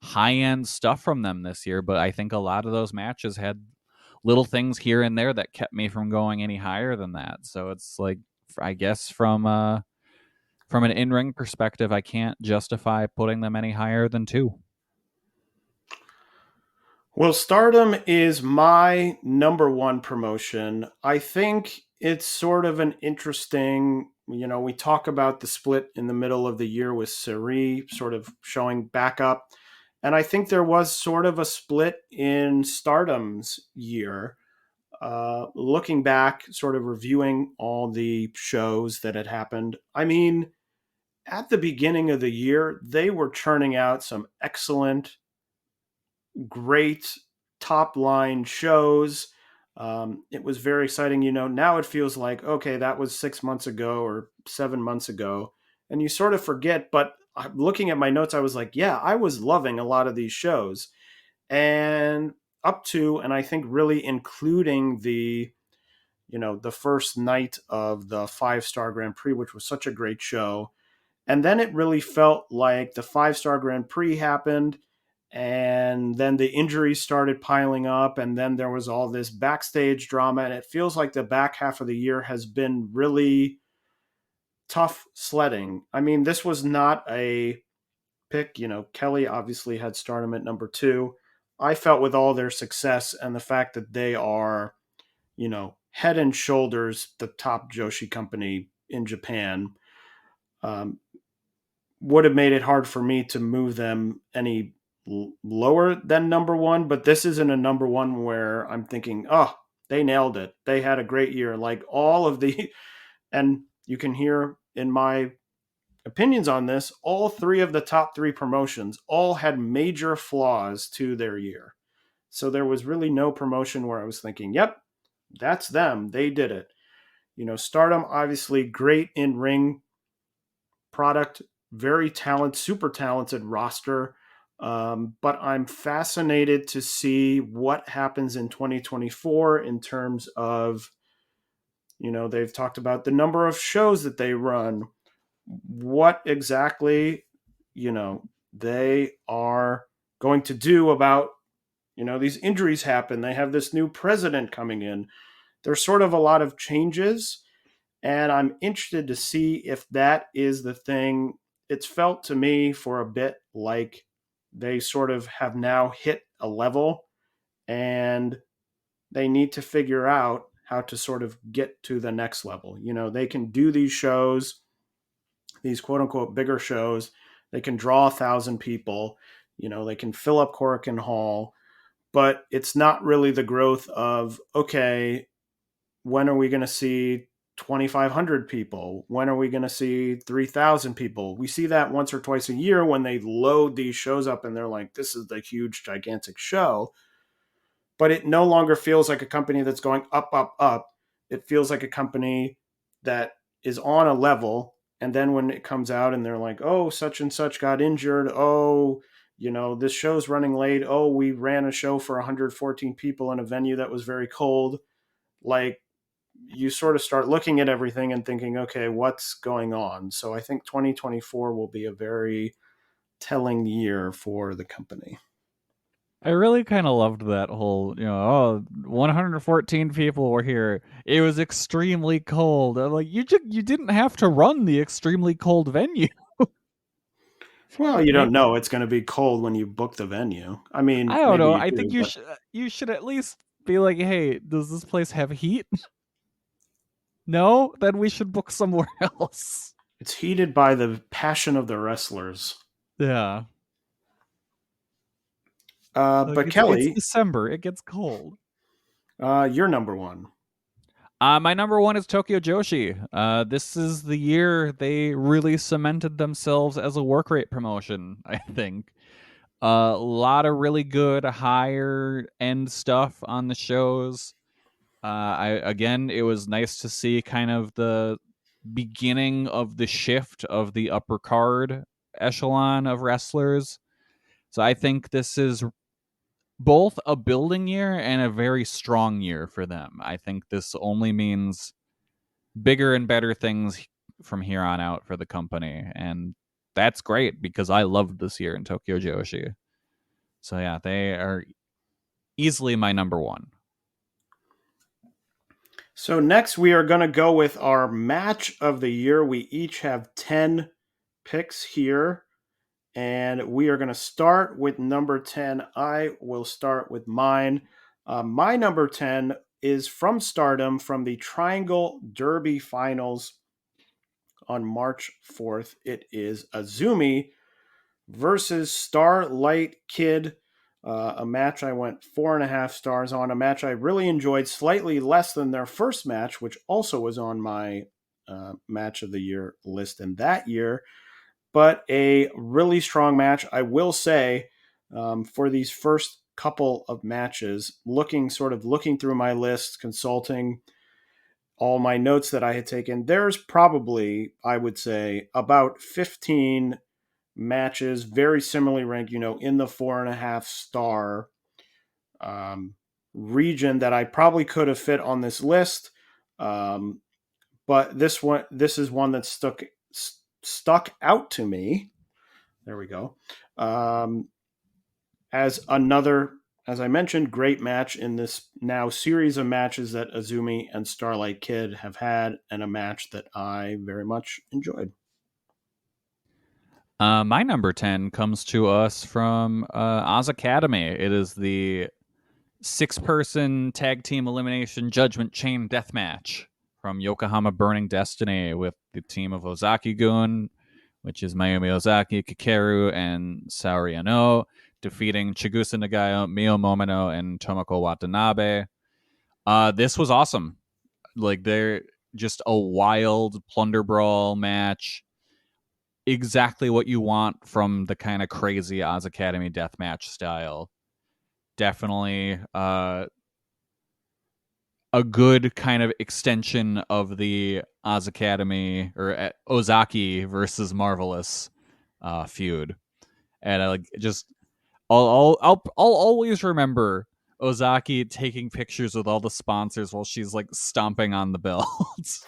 Speaker 5: high-end stuff from them this year, but I think a lot of those matches had little things here and there that kept me from going any higher than that. So it's like, I guess from an in-ring perspective, I can't justify putting them any higher than 2.
Speaker 4: Well, Stardom is my number 1 promotion. I think it's sort of an interesting, we talk about the split in the middle of the year with Sari sort of showing back up. And I think there was sort of a split in Stardom's year. Looking back, sort of reviewing all the shows that had happened. I mean, at the beginning of the year, they were churning out some excellent, great top line shows. It was very exciting. Now it feels like, okay, that was 6 months ago or 7 months ago. And you sort of forget. But looking at my notes, I was like, yeah, I was loving a lot of these shows. And up to, and I think really including the first night of the 5-Star Grand Prix, which was such a great show. And then it really felt like the 5-Star Grand Prix happened, and then the injuries started piling up, and then there was all this backstage drama. And it feels like the back half of the year has been really tough sledding. I mean, this was not a pick. Kelly obviously had Stardom at number 2. I felt with all their success and the fact that they are, head and shoulders the top Joshi company in Japan, um, would have made it hard for me to move them any lower than number 1. But this isn't a number 1 where I'm thinking, oh, they nailed it. They had a great year. Like all of the, and you can hear in my opinions on this, all 3 of the top 3 promotions all had major flaws to their year. So there was really no promotion where I was thinking, yep, that's them. They did it. Stardom, obviously great in ring product, very talented, super talented roster. But I'm fascinated to see what happens in 2024 in terms of, they've talked about the number of shows that they run, what exactly, they are going to do about, these injuries happen. They have this new president coming in. There's sort of a lot of changes, and I'm interested to see if that is the thing. It's felt to me for a bit like they sort of have now hit a level, and they need to figure out how to sort of get to the next level. They can do these shows, these quote unquote bigger shows. They can draw 1,000 people. They can fill up Korakuen Hall, but it's not really the growth of, okay, when are we going to see 2,500 people? When are we going to see 3,000 people? We see that once or twice a year when they load these shows up and they're like, this is the huge, gigantic show. But it no longer feels like a company that's going up, up, up. It feels like a company that is on a level. And then when it comes out and they're like, oh, such and such got injured. Oh, this show's running late. Oh, we ran a show for 114 people in a venue that was very cold. Like, you sort of start looking at everything and thinking, okay, what's going on? So I think 2024 will be a very telling year for the company.
Speaker 5: I really kind of loved that whole, 114 people were here. It was extremely cold. I'm like, you didn't have to run the extremely cold venue.
Speaker 4: Well, you don't
Speaker 5: Maybe,
Speaker 4: know it's going to be cold when you book the venue. I mean,
Speaker 5: I don't
Speaker 4: maybe
Speaker 5: know.
Speaker 4: you
Speaker 5: I think
Speaker 4: do, but
Speaker 5: you should at least be like, hey, does this place have heat? No, then we should book somewhere else.
Speaker 4: it's heated by the passion of the wrestlers.
Speaker 5: Yeah, like
Speaker 4: But
Speaker 5: it's
Speaker 4: Kelly,
Speaker 5: December. It gets cold.
Speaker 4: you're number 1.
Speaker 5: My number 1 is Tokyo Joshi. This is the year they really cemented themselves as a work rate promotion, I think. A lot of really good higher end stuff on the shows. It was nice to see kind of the beginning of the shift of the upper card echelon of wrestlers. So I think this is both a building year and a very strong year for them. I think this only means bigger and better things from here on out for the company, and that's great because I loved this year in Tokyo Joshi. So yeah, they are easily my number 1.
Speaker 4: So next we are going to go with our match of the year. We each have 10 picks here, and we are going to start with number 10. I will start with mine. My number 10 is from Stardom, from the Triangle Derby Finals on March 4th. It is Azumi versus Starlight Kid. A match I went 4.5 stars on, a match I really enjoyed, slightly less than their first match, which also was on my match of the year list in that year, but a really strong match. I will say, for these first couple of matches, looking through my list, consulting all my notes that I had taken. There's probably, I would say, about 15 matches, very similarly ranked, in the 4.5 star region that I probably could have fit on this list. But this is one that stuck out to me. There we go. As another, as I mentioned, great match in this now series of matches that Azumi and Starlight Kid have had, and a match that I very much enjoyed.
Speaker 5: My number 10 comes to us from Oz Academy. It is the 6-person tag team elimination judgment chain death match from Yokohama Burning Destiny with the team of Ozaki-gun, which is Mayumi Ozaki, Kikeru, and Saori Ano, defeating Chigusa Nagayo, Mio Momino, and Tomoko Watanabe. This was awesome. Like, they're just a wild plunder brawl match. Exactly what you want from the kind of crazy Oz Academy deathmatch style. Definitely a good kind of extension of the Oz Academy or Ozaki versus Marvelous feud. And I I'll always remember Ozaki taking pictures with all the sponsors while she's like stomping on the belts.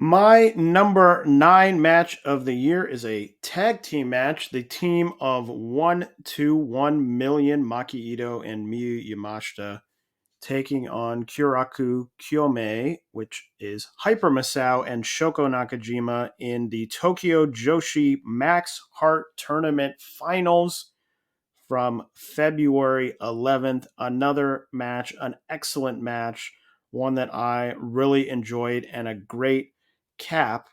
Speaker 4: My number 9 match of the year is a tag team match. The team of 121 million Maki Ito and Miyu Yamashita taking on Kyoraku Kyomei, which is Hyper Masao and Shoko Nakajima in the Tokyo Joshi Max Heart Tournament Finals from February 11th. Another match, an excellent match, one that I really enjoyed, and a great cap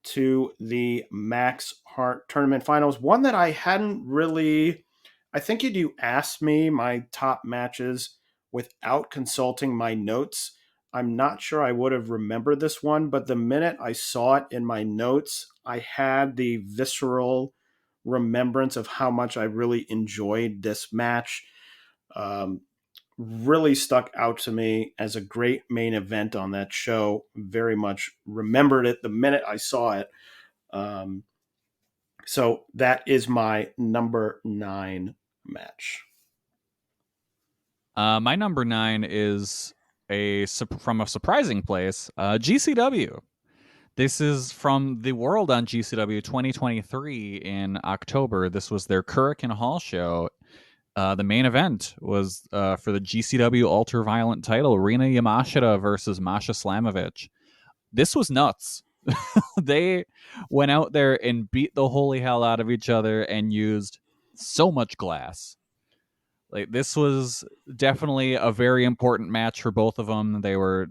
Speaker 4: to the Max Heart Tournament Finals. One that I hadn't really, I think you asked me my top matches without consulting my notes. I'm not sure I would have remembered this one, but the minute I saw it in my notes, I had the visceral remembrance of how much I really enjoyed this match. Really stuck out to me as a great main event on that show. Very much remembered it the minute I saw it. So that is my number 9 match.
Speaker 5: My number 9 is from a surprising place, GCW. This is from the World on GCW 2023 in October. This was their Korakuen Hall show. The main event was for the GCW Ultra Violent title, Rina Yamashita versus Masha Slamovich. This was nuts. They went out there and beat the holy hell out of each other and used so much glass. Like, this was definitely a very important match for both of them. They were,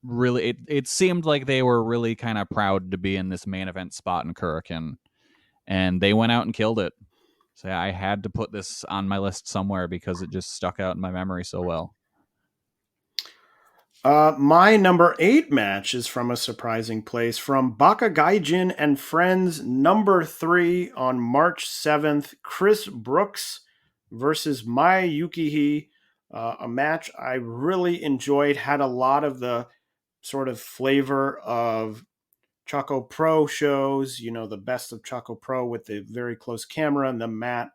Speaker 5: really, it seemed like they were really kind of proud to be in this main event spot in Korakuen, and they went out and killed it. So I had to put this on my list somewhere because it just stuck out in my memory so well.
Speaker 4: My number 8 match is from a surprising place, from Baka Gaijin and Friends number 3 on March 7th, Chris Brooks versus Mai Yukihi. A match I really enjoyed, had a lot of the sort of flavor of Choco Pro shows, the best of Choco Pro with the very close camera and the mat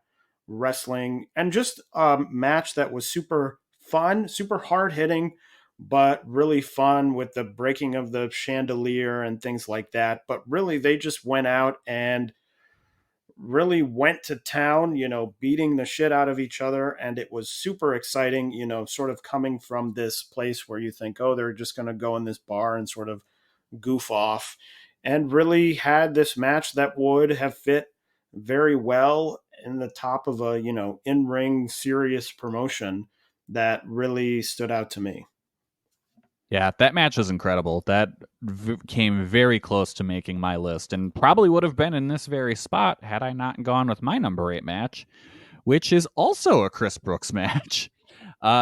Speaker 4: wrestling, and just a match that was super fun, super hard hitting, but really fun with the breaking of the chandelier and things like that. But really, they just went out and really went to town, beating the shit out of each other. And it was super exciting, sort of coming from this place where you think, oh, they're just going to go in this bar and sort of goof off, and really had this match that would have fit very well in the top of a, in-ring serious promotion that really stood out to me.
Speaker 5: Yeah, that match was incredible. That came very close to making my list and probably would have been in this very spot had I not gone with my number 8 match, which is also a Chris Brooks match.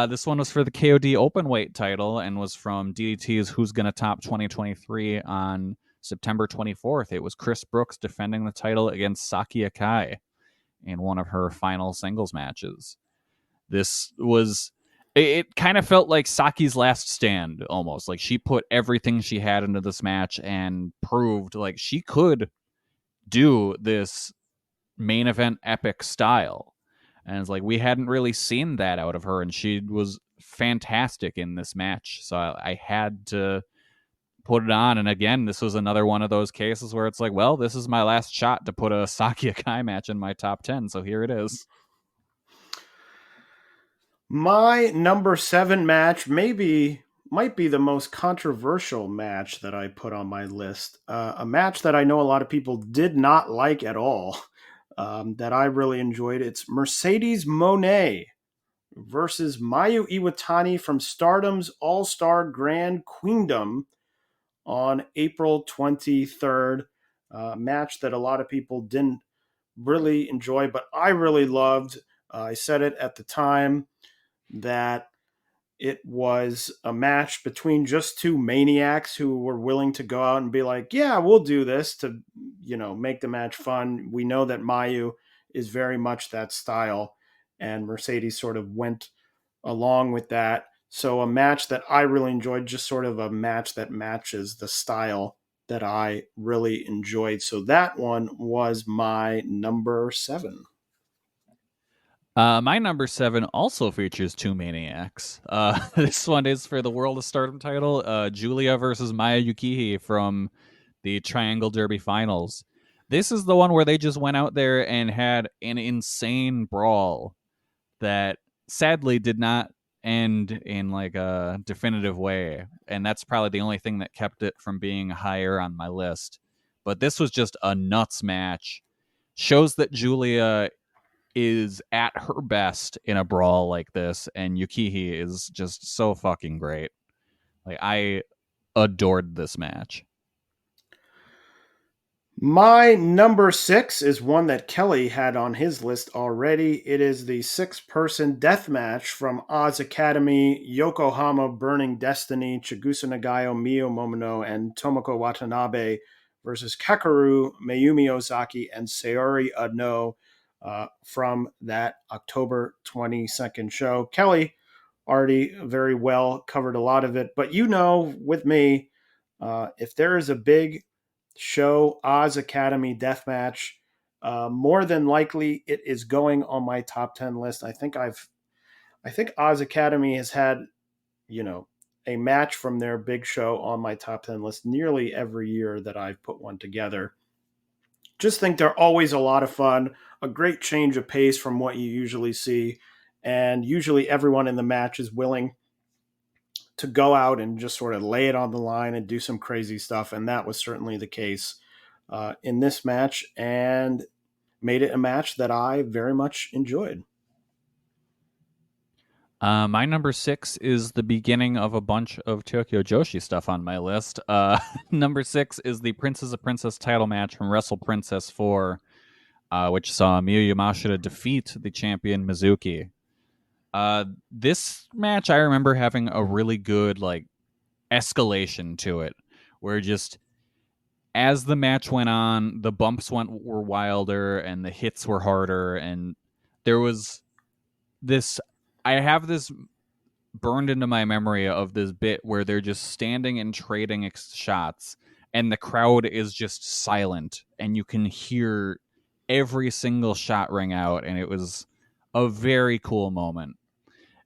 Speaker 5: This one was for the KOD Openweight title and was from DDT's Who's Gonna Top 2023 on September 24th. It was Chris Brooks defending the title against Saki Akai. in one of her final singles matches. This was, it kind of felt like Saki's last stand almost. Like she put everything she had into this match and proved like she could do this main event epic style. And it's like we hadn't really seen that out of her, and she was fantastic in this match. So I had to put it on. And again, this was another one of those cases where it's like, well, this is my last shot to put a Saki Akai match in my top 10. So here it is.
Speaker 4: My number 7 match might be the most controversial match that I put on my list. A match that I know a lot of people did not like at all, that I really enjoyed. It's Mercedes Moné versus Mayu Iwatani from Stardom's All-Star Grand Queendom on April 23rd. Match that a lot of people didn't really enjoy, but I really loved. I said it at the time that it was a match between just two maniacs who were willing to go out and be like, yeah, we'll do this to, make the match fun. We know that Mayu is very much that style, and Mercedes sort of went along with that. So a match that I really enjoyed, just sort of a match that matches the style that I really enjoyed. So that one was my number 7.
Speaker 5: My number 7 also features two maniacs. This one is for the World of Stardom title, Julia versus Maya Yukihi from the Triangle Derby Finals. This is the one where they just went out there and had an insane brawl that sadly did not end in like a definitive way, and that's probably the only thing that kept it from being higher on my list. But this was just a nuts match. Shows that Julia is at her best in a brawl like this, and Yukihi is just so fucking great. Like, I adored this match.
Speaker 4: My number 6 is one that Kelly had on his list already. It is the 6-person death match from Oz Academy, Yokohama Burning Destiny, Chigusa Nagayo, Mio Momono, and Tomoko Watanabe versus Kakeru, Mayumi Ozaki, and Sayori Ano from that October 22nd show. Kelly already very well covered a lot of it, but with me, if there is a big show Oz Academy Deathmatch, more than likely it is going on my top 10 list. I think Oz Academy has had, a match from their big show on my top 10 list nearly every year that I've put one together. Just think they're always a lot of fun, a great change of pace from what you usually see, and usually everyone in the match is willing to go out and just sort of lay it on the line and do some crazy stuff. And that was certainly the case in this match, and made it a match that I very much enjoyed.
Speaker 5: My number 6 is the beginning of a bunch of Tokyo Joshi stuff on my list. Number 6 is the Princess of Princess title match from Wrestle Princess 4, which saw Miyu Yamashita defeat the champion Mizuki. This match, I remember having a really good escalation to it, where just as the match went on, the bumps were wilder and the hits were harder, and there was this. I have this burned into my memory of this bit where they're just standing and trading shots, and the crowd is just silent, and you can hear every single shot ring out, and it was a very cool moment.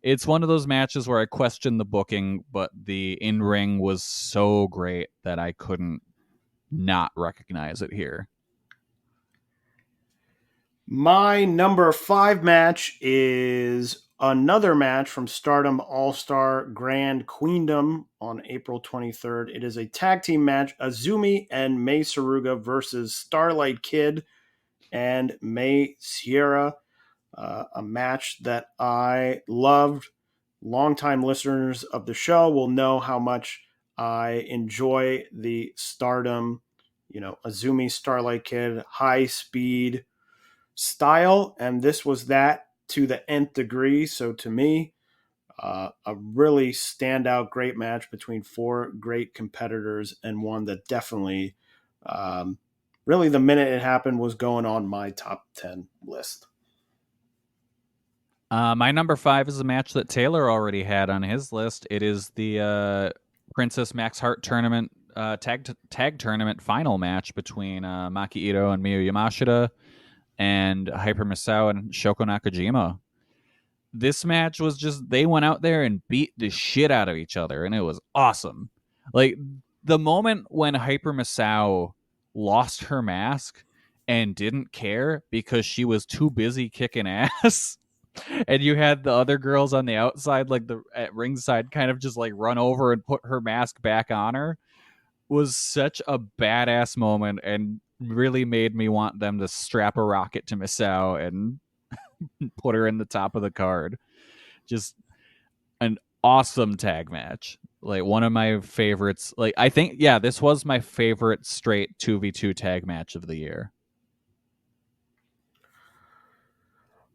Speaker 5: It's one of those matches where I questioned the booking, but the in-ring was so great that I couldn't not recognize it here.
Speaker 4: My number 5 match is another match from Stardom All-Star Grand Queendom on April 23rd. It is a tag team match, Azumi and Mei Saruga versus Starlight Kid and Mei Sierra. A match that I loved. Longtime listeners of the show will know how much I enjoy the Stardom, Azumi Starlight Kid, high speed style, and this was that to the nth degree. So to me, a really standout great match between 4 great competitors, and one that definitely really the minute it happened was going on my top 10 list.
Speaker 5: My number 5 is a match that Taylor already had on his list. It is the Princess Max Heart tournament tag tournament final match between Maki Ito and Miyu Yamashita and Hyper Misao and Shoko Nakajima. This match was just, they went out there and beat the shit out of each other, and it was awesome. Like, the moment when Hyper Misao lost her mask and didn't care because she was too busy kicking ass, and you had the other girls on the outside, like the at ringside, kind of just like run over and put her mask back on her, was such a badass moment and really made me want them to strap a rocket to Misao and put her in the top of the card. Just an awesome tag match. Like, one of my favorites. Like, I think, yeah, this was my favorite straight 2v2 tag match of the year.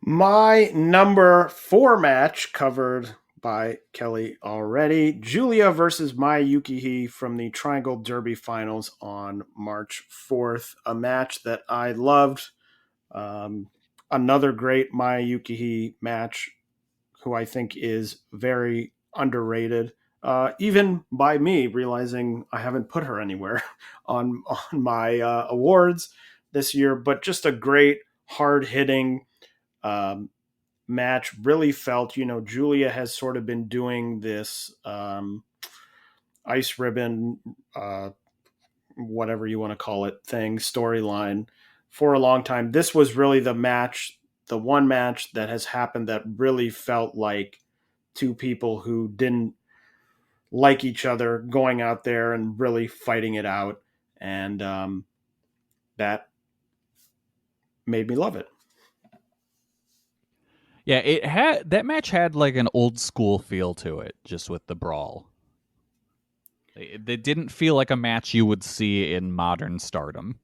Speaker 4: My number 4 match, covered by Kelly already, Julia versus Mai Yukihi from the Triangle Derby Finals on March 4th. A match that I loved. Another great Mai Yukihi match, who I think is very underrated, even by me, realizing I haven't put her anywhere on my awards this year. But just a great, hard-hitting match. Really felt, Julia has sort of been doing this ice ribbon, whatever you want to call it, thing, storyline for a long time. This was really the match, the one match that has happened that really felt like two people who didn't like each other going out there and really fighting it out. And that made me love it.
Speaker 5: Yeah, that match had like an old school feel to it, just with the brawl. It didn't feel like a match you would see in modern Stardom.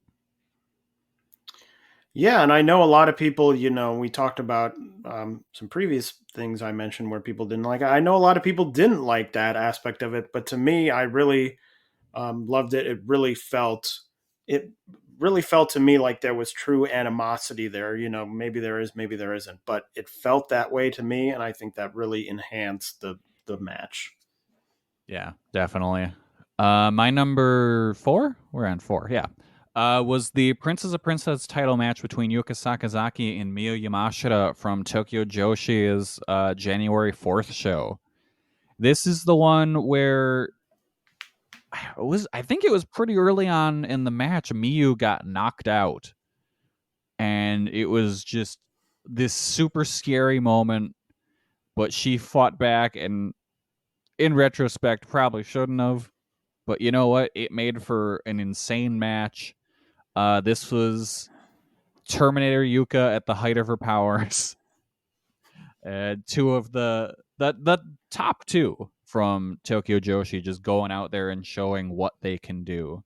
Speaker 4: Yeah, and I know a lot of people, we talked about some previous things I mentioned where people didn't like it. I know a lot of people didn't like that aspect of it, but to me, I really loved it. It really felt to me like there was true animosity there. Maybe there is, maybe there isn't, but it felt that way to me, and I think that really enhanced the match.
Speaker 5: Yeah, definitely. My number 4? We're on 4, yeah. Was the Princess of Princess title match between Yuka Sakazaki and Miyu Yamashita from Tokyo Joshi's January 4th show. This is the one where I think it was pretty early on in the match, Miyu got knocked out. And it was just this super scary moment, but she fought back, and in retrospect, probably shouldn't have. But you know what? It made for an insane match. This was Terminator Yuka at the height of her powers. Two of the top two from Tokyo Joshi just going out there and showing what they can do.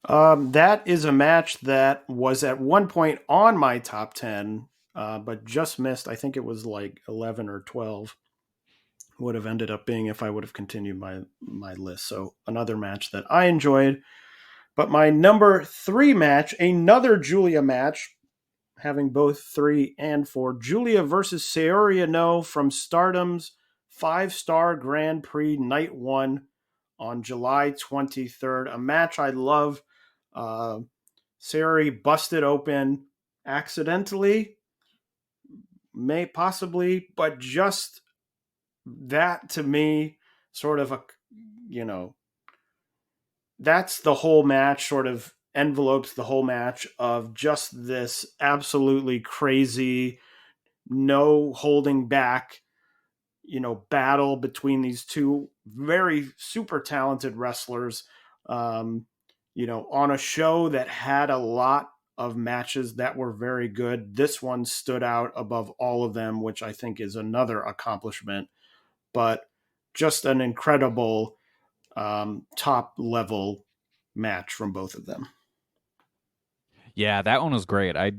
Speaker 4: That is a match that was at one point on my top 10, but just missed. I think it was like 11 or 12 would have ended up being if I would have continued my list. So another match that I enjoyed. But my number 3 match, another Julia match, having both 3 and 4. Julia versus Saori Anou from Stardom's 5-star Grand Prix Night 1 on July 23rd. A match I love. Saori busted open accidentally, may possibly, but just that to me, sort of that's the whole match, sort of envelopes the whole match of just this absolutely crazy, no holding back, battle between these two very super talented wrestlers, on a show that had a lot of matches that were very good. This one stood out above all of them, which I think is another accomplishment, but just an incredible top level match from both of them.
Speaker 5: Yeah, that one was great. I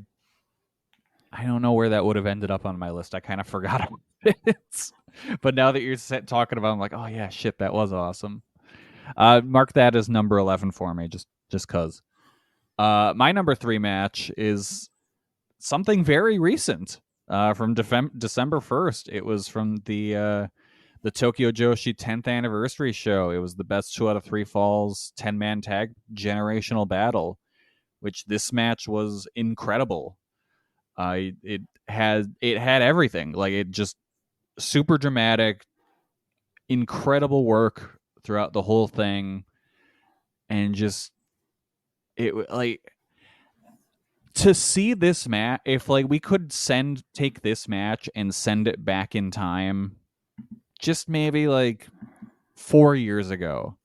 Speaker 5: don't know where that would have ended up on my list. I kind of forgot about it. But now that you're talking about it, I'm like, oh yeah, shit, that was awesome. Mark that as number 11 for me, just just cause. My number 3 match is something very recent, from December 1st. It was from the Tokyo Joshi 10th anniversary show. It was the best 2 out of 3 falls 10-man tag generational battle, which this match was incredible. It had everything. Like, it just super dramatic, incredible work throughout the whole thing, and just it like to see this match. If like we could take this match and send it back in time, just maybe like 4 years ago,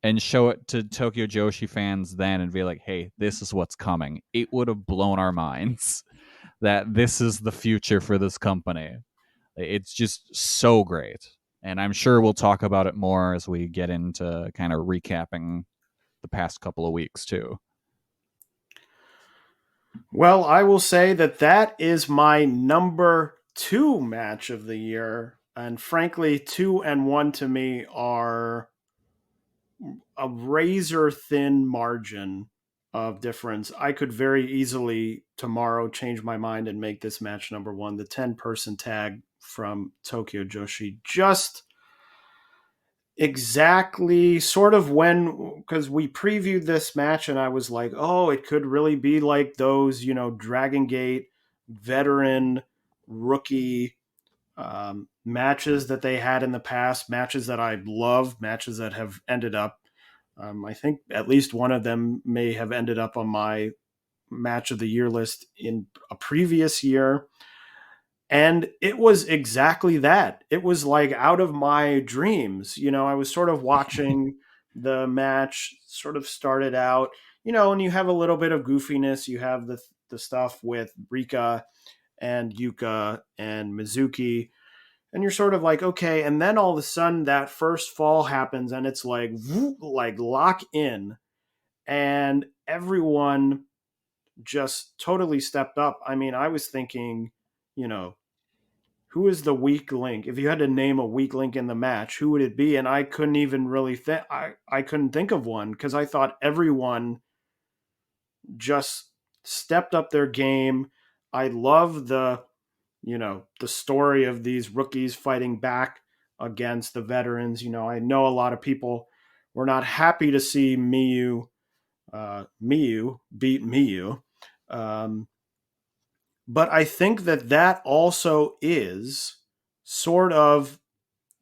Speaker 5: and show it to Tokyo Joshi fans then and be like, hey, this is what's coming, it would have blown our minds that this is the future for this company. It's just so great. And I'm sure we'll talk about it more as we get into kind of recapping the past couple of weeks too.
Speaker 4: Well, I will say that is my number 2 match of the year. And frankly, 2 and 1 to me are a razor thin margin of difference. I could very easily tomorrow change my mind and make this match number 1, the 10-person tag from Tokyo Joshi. Just exactly sort of because we previewed this match and I was like, oh, it could really be like those, Dragon Gate veteran rookie matches that they had in the past, matches that I love, matches that have ended up. I think at least one of them may have ended up on my match of the year list in a previous year. And it was exactly that. It was like out of my dreams. I was sort of watching the match, sort of started out, and you have a little bit of goofiness. You have the stuff with Rika and Yuka and Mizuki, and you're sort of like, okay. And then all of a sudden that first fall happens and it's like, like lock in, and everyone just totally stepped up. I mean, I was thinking, who is the weak link? If you had to name a weak link in the match, who would it be? And I couldn't even really think. I couldn't think of one because I thought everyone just stepped up their game. I love the story of these rookies fighting back against the veterans. I know a lot of people were not happy to see Miyu beat Miyu. But I think that also is sort of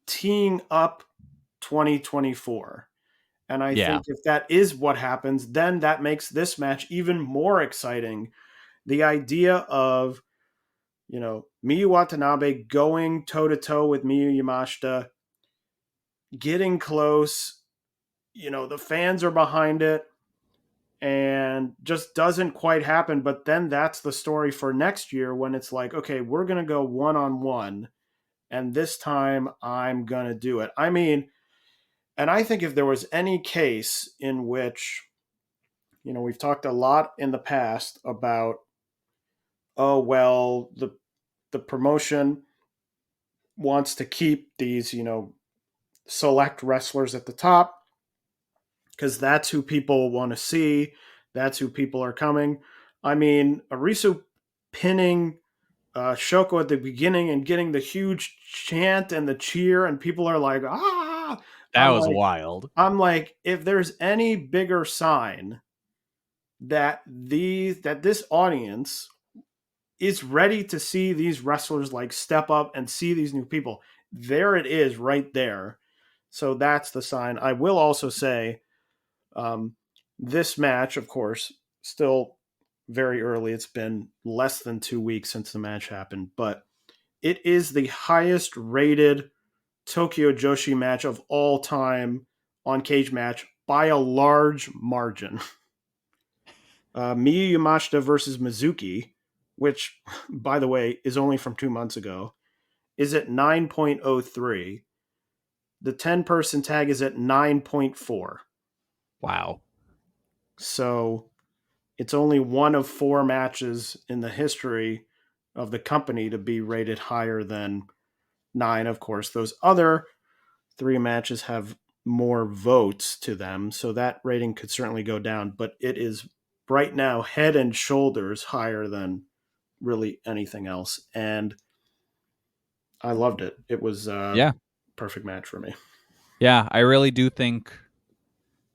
Speaker 4: teeing up 2024. And I think if that is what happens, then that makes this match even more exciting. The idea of, Miyu Watanabe going toe-to-toe with Miyu Yamashita, getting close, the fans are behind it, and just doesn't quite happen. But then that's the story for next year when it's like, okay, we're going to go one-on-one, and this time I'm going to do it. I mean, and I think if there was any case in which, we've talked a lot in the past about, oh, well, the promotion wants to keep these, select wrestlers at the top because that's who people want to see. That's who people are coming. I mean, Arisu pinning Shoko at the beginning and getting the huge chant and the cheer, and people are like, ah!
Speaker 5: That was wild.
Speaker 4: I'm like, if there's any bigger sign that this audience is ready to see these wrestlers like step up and see these new people, there it is right there. So that's the sign. I will also say, this match, of course, still very early. It's been less than 2 weeks since the match happened, but it is the highest rated Tokyo Joshi match of all time on Cage Match by a large margin. Miyu Yamashita versus Mizuki, which, by the way, is only from 2 months ago, is at 9.03. The 10-person tag is at 9.4.
Speaker 5: Wow.
Speaker 4: So it's only one of 4 matches in the history of the company to be rated higher than 9. Of course, those other 3 matches have more votes to them, so that rating could certainly go down. But it is right now head and shoulders higher than really anything else, and I loved it. It was a
Speaker 5: Yeah.
Speaker 4: perfect match for me.
Speaker 5: Yeah, I really do think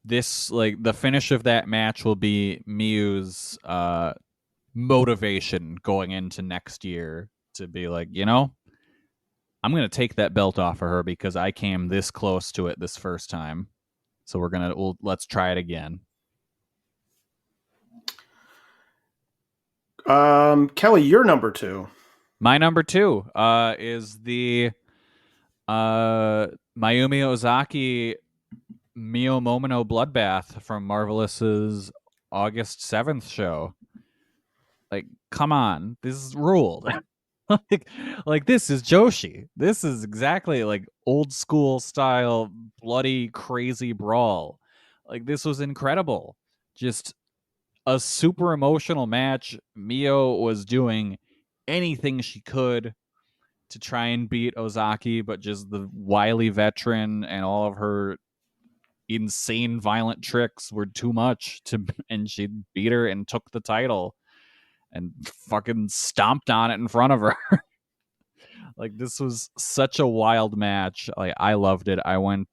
Speaker 5: this, like, the finish of that match will be Miyu's motivation going into next year to be like, I'm going to take that belt off of her because I came this close to it this first time. So let's try it again.
Speaker 4: Kelly, you're number 2.
Speaker 5: My number 2 is the Mayumi Ozaki Mio Momono bloodbath from Marvelous's August 7th show. Like, come on, this is ruled. like this is Joshi. This is exactly like old school style bloody crazy brawl. Like, this was incredible. Just a super emotional match. Mio was doing anything she could to try and beat Ozaki, but just the wily veteran and all of her insane violent tricks were too much and she beat her and took the title and fucking stomped on it in front of her. Like, this was such a wild match. Like, I loved it. I went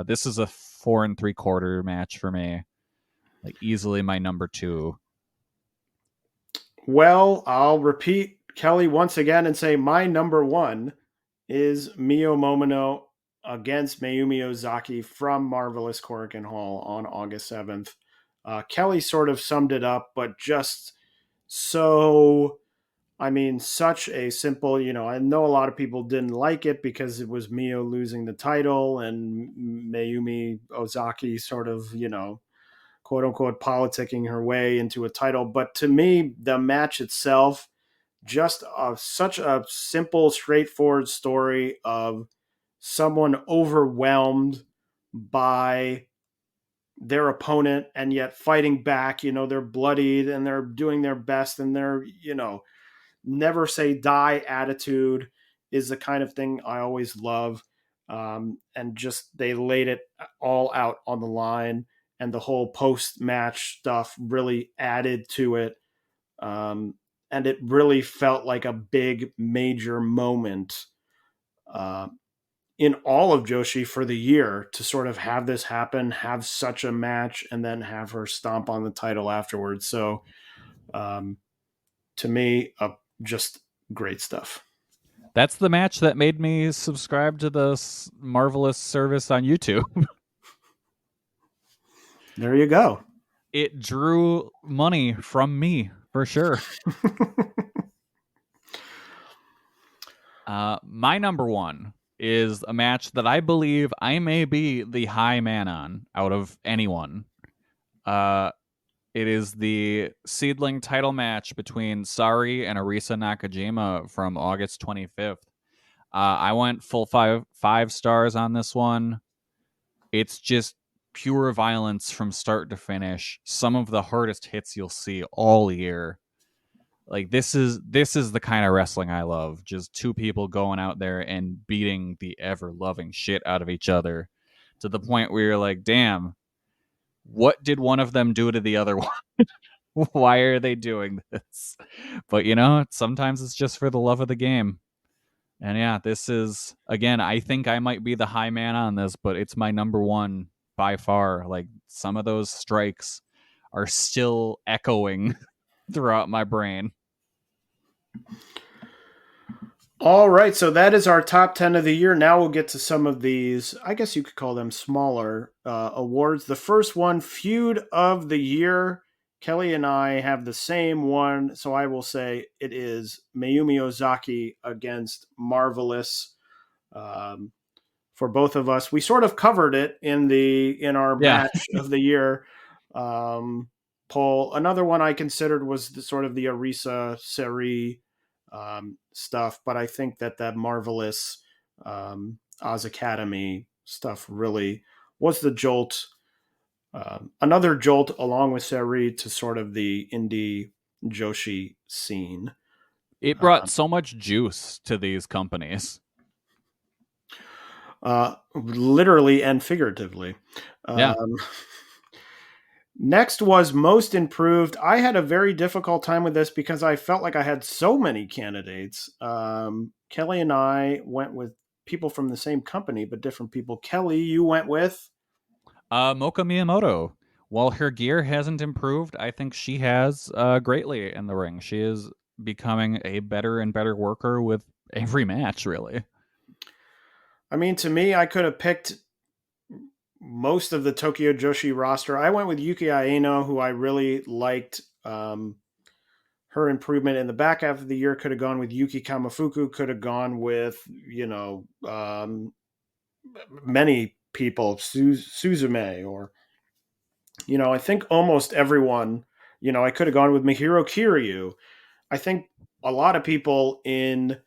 Speaker 5: this is a 4 3/4 match for me. Like, easily my number 2.
Speaker 4: Well, I'll repeat Kelly once again and say my number 1 is Mio Momono against Mayumi Ozaki from Marvelous Korakuen Hall on August 7th. Kelly sort of summed it up, but just so, I mean, such a simple, I know a lot of people didn't like it because it was Mio losing the title and Mayumi Ozaki sort of, quote unquote, politicking her way into a title. But to me, the match itself, just such a simple, straightforward story of someone overwhelmed by their opponent and yet fighting back. They're bloodied and they're doing their best, and they're, never say die attitude is the kind of thing I always love. And just they laid it all out on the line, and the whole post match stuff really added to it. And it really felt like a big major moment uh, in all of Joshi for the year, to sort of have this happen, have such a match, and then have her stomp on the title afterwards. So to me, just great stuff.
Speaker 5: That's the match that made me subscribe to the Marvelous service on YouTube.
Speaker 4: There you go.
Speaker 5: It drew money from me for sure. My number 1 is a match that I believe I may be the high man on out of anyone. It is the seedling title match between Sari and Arisa Nakajima from August 25th. I went full five stars on this one. It's just pure violence from start to finish. Some of the hardest hits you'll see all year. Like, this is the kind of wrestling I love. Just two people going out there and beating the ever loving shit out of each other to the point where you're like, damn, what did one of them do to the other one? Why are they doing this? But sometimes it's just for the love of the game. And yeah, this is, again, I think I might be the high man on this, but it's my number 1 by far. Like, some of those strikes are still echoing throughout my brain.
Speaker 4: All right, so that is our top 10 of the year. Now we'll get to some of these, I guess you could call them smaller awards. The first one, Feud of the Year. Kelly and I have the same one, so I will say it is Mayumi Ozaki against Marvelous. For both of us, we sort of covered it in our match of the year poll. Another one I considered was the sort of the Arisa Seri stuff, but I think that Marvelous Oz Academy stuff really was the jolt. Another jolt along with Seri to sort of the indie Joshi scene.
Speaker 5: It brought so much juice to these companies.
Speaker 4: literally and figuratively.
Speaker 5: Yeah.
Speaker 4: Next was most improved. I had a very difficult time with this because I felt like I had so many candidates. Kelly and I went with people from the same company, but different people. Kelly, you went with?
Speaker 5: Moka Miyamoto. While her gear hasn't improved, I think she has greatly in the ring. She is becoming a better and better worker with every match, really.
Speaker 4: I mean, to me, I could have picked most of the Tokyo Joshi roster. I went with Yuki Aino, who I really liked. Her improvement in the back half of the year. Could have gone with Yuki Kamafuku. Could have gone with, many people, Suzume, or, I think almost everyone. I could have gone with Mihiro Kiryu. I think a lot of people in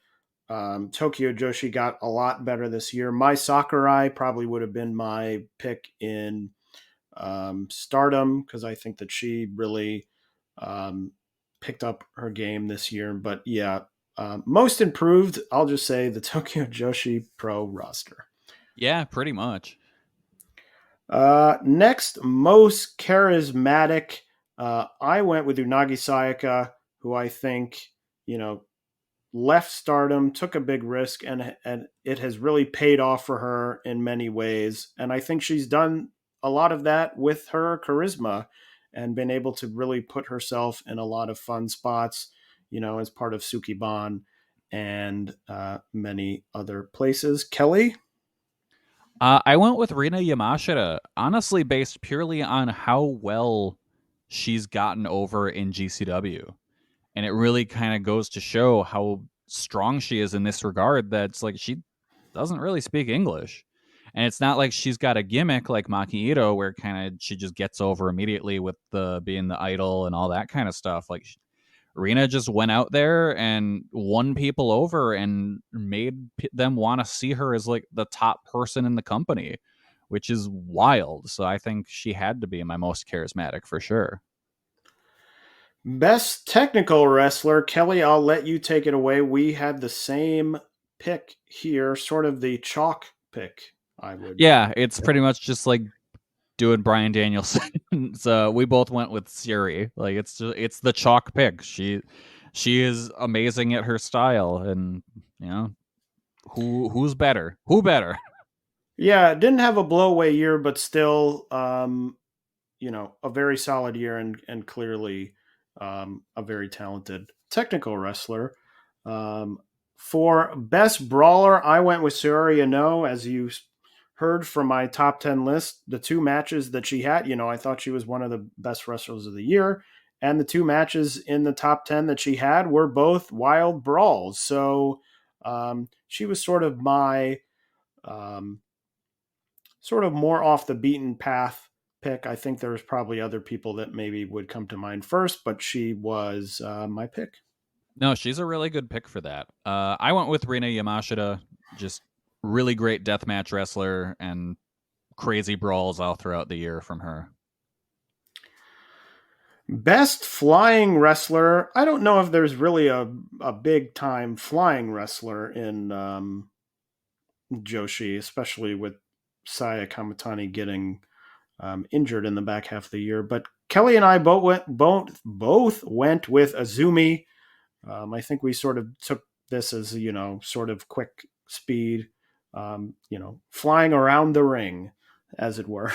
Speaker 4: Tokyo Joshi got a lot better this year. Mai Sakurai probably would have been my pick in Stardom, because I think that she really um, picked up her game this year. But yeah, most improved, I'll just say the Tokyo Joshi Pro roster.
Speaker 5: Yeah, pretty much.
Speaker 4: Next, most charismatic. I went with Unagi Sayaka, who I think, left Stardom, took a big risk, and it has really paid off for her in many ways. And I think she's done a lot of that with her charisma and been able to really put herself in a lot of fun spots, as part of Sukiban and many other places. Kelly?
Speaker 5: I went with Rina Yamashita, honestly, based purely on how well she's gotten over in GCW. And it really kind of goes to show how strong she is in this regard, that it's like she doesn't really speak English. And it's not like she's got a gimmick like Maki Ito, where kind of she just gets over immediately with the being the idol and all that kind of stuff. Like Rena just went out there and won people over and made them want to see her as like the top person in the company, which is wild. So I think she had to be my most charismatic for sure.
Speaker 4: Best technical wrestler. Kelly, I'll let you take it away. We had the same pick here, sort of the chalk pick, I would.
Speaker 5: Yeah, it's pretty much just like doing Brian Danielson. So we both went with Siri. Like it's the chalk pick. She is amazing at her style, and who's better? Who better?
Speaker 4: Yeah, didn't have a blowaway year, but still, a very solid year, and clearly a very talented technical wrestler. Um, for best brawler, I went with Saori Ano. As you heard from my top 10 list, the two matches that she had, I thought she was one of the best wrestlers of the year. And the two matches in the top 10 that she had were both wild brawls. So she was sort of my um, sort of more off the beaten path pick. I think there's probably other people that maybe would come to mind first, but she was my pick.
Speaker 5: No, she's a really good pick for that. I went with Rina Yamashita, just really great deathmatch wrestler and crazy brawls all throughout the year from her.
Speaker 4: Best flying wrestler. I don't know if there's really a big time flying wrestler in Joshi, especially with Saya Kamatani getting injured in the back half of the year. But Kelly and I both went with Azumi. I think we sort of took this as, sort of quick speed, flying around the ring, as it were.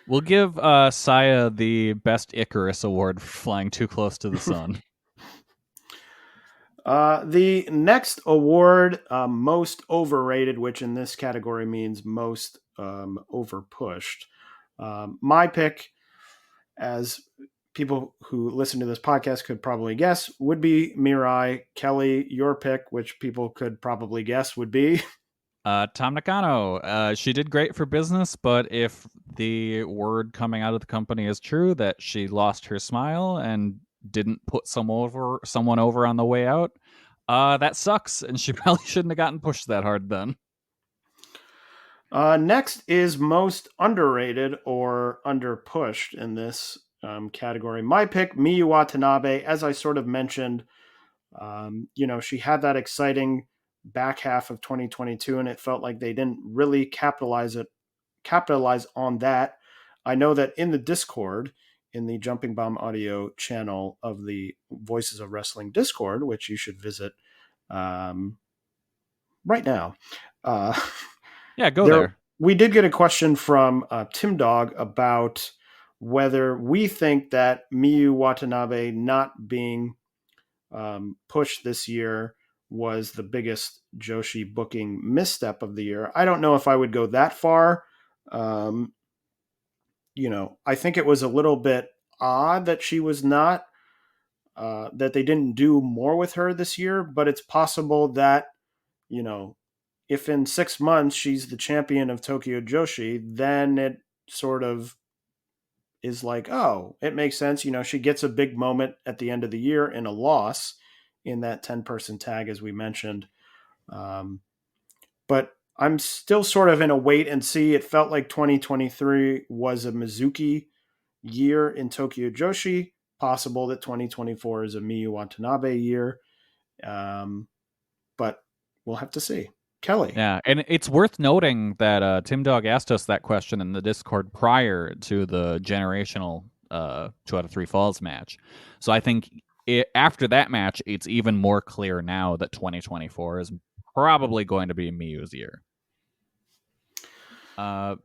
Speaker 5: We'll give Saya the Best Icarus Award for flying too close to the sun.
Speaker 4: The next award, most overrated, which in this category means most overpushed. My pick, as people who listen to this podcast could probably guess, would be Mirai. Kelly, your pick, which people could probably guess, would be
Speaker 5: Tom Nakano. She did great for business, but if the word coming out of the company is true that she lost her smile and didn't put someone over on the way out, that sucks, and she probably shouldn't have gotten pushed that hard then.
Speaker 4: Next is most underrated or underpushed in this category. My pick, Miyu Watanabe. As I sort of mentioned, she had that exciting back half of 2022, and it felt like they didn't really capitalize on that. I know that in the Discord, in the Jumping Bomb Audio channel of the Voices of Wrestling Discord, which you should visit right now.
Speaker 5: Yeah, go there.
Speaker 4: We did get a question from Tim Dog about whether we think that Miyu Watanabe not being pushed this year was the biggest Joshi booking misstep of the year. I don't know if I would go that far. I think it was a little bit odd that she was not, that they didn't do more with her this year, but it's possible that, if in 6 months she's the champion of Tokyo Joshi, then it sort of is like, oh, it makes sense. She gets a big moment at the end of the year in a loss in that 10-person tag, as we mentioned. But I'm still sort of in a wait and see. It felt like 2023 was a Mizuki year in Tokyo Joshi. Possible that 2024 is a Miyu Watanabe year. But we'll have to see. Kelly.
Speaker 5: Yeah, and it's worth noting that Tim Dog asked us that question in the Discord prior to the generational 2 out of 3 falls match. So I think after that match, it's even more clear now that 2024 is probably going to be Miyu's year. I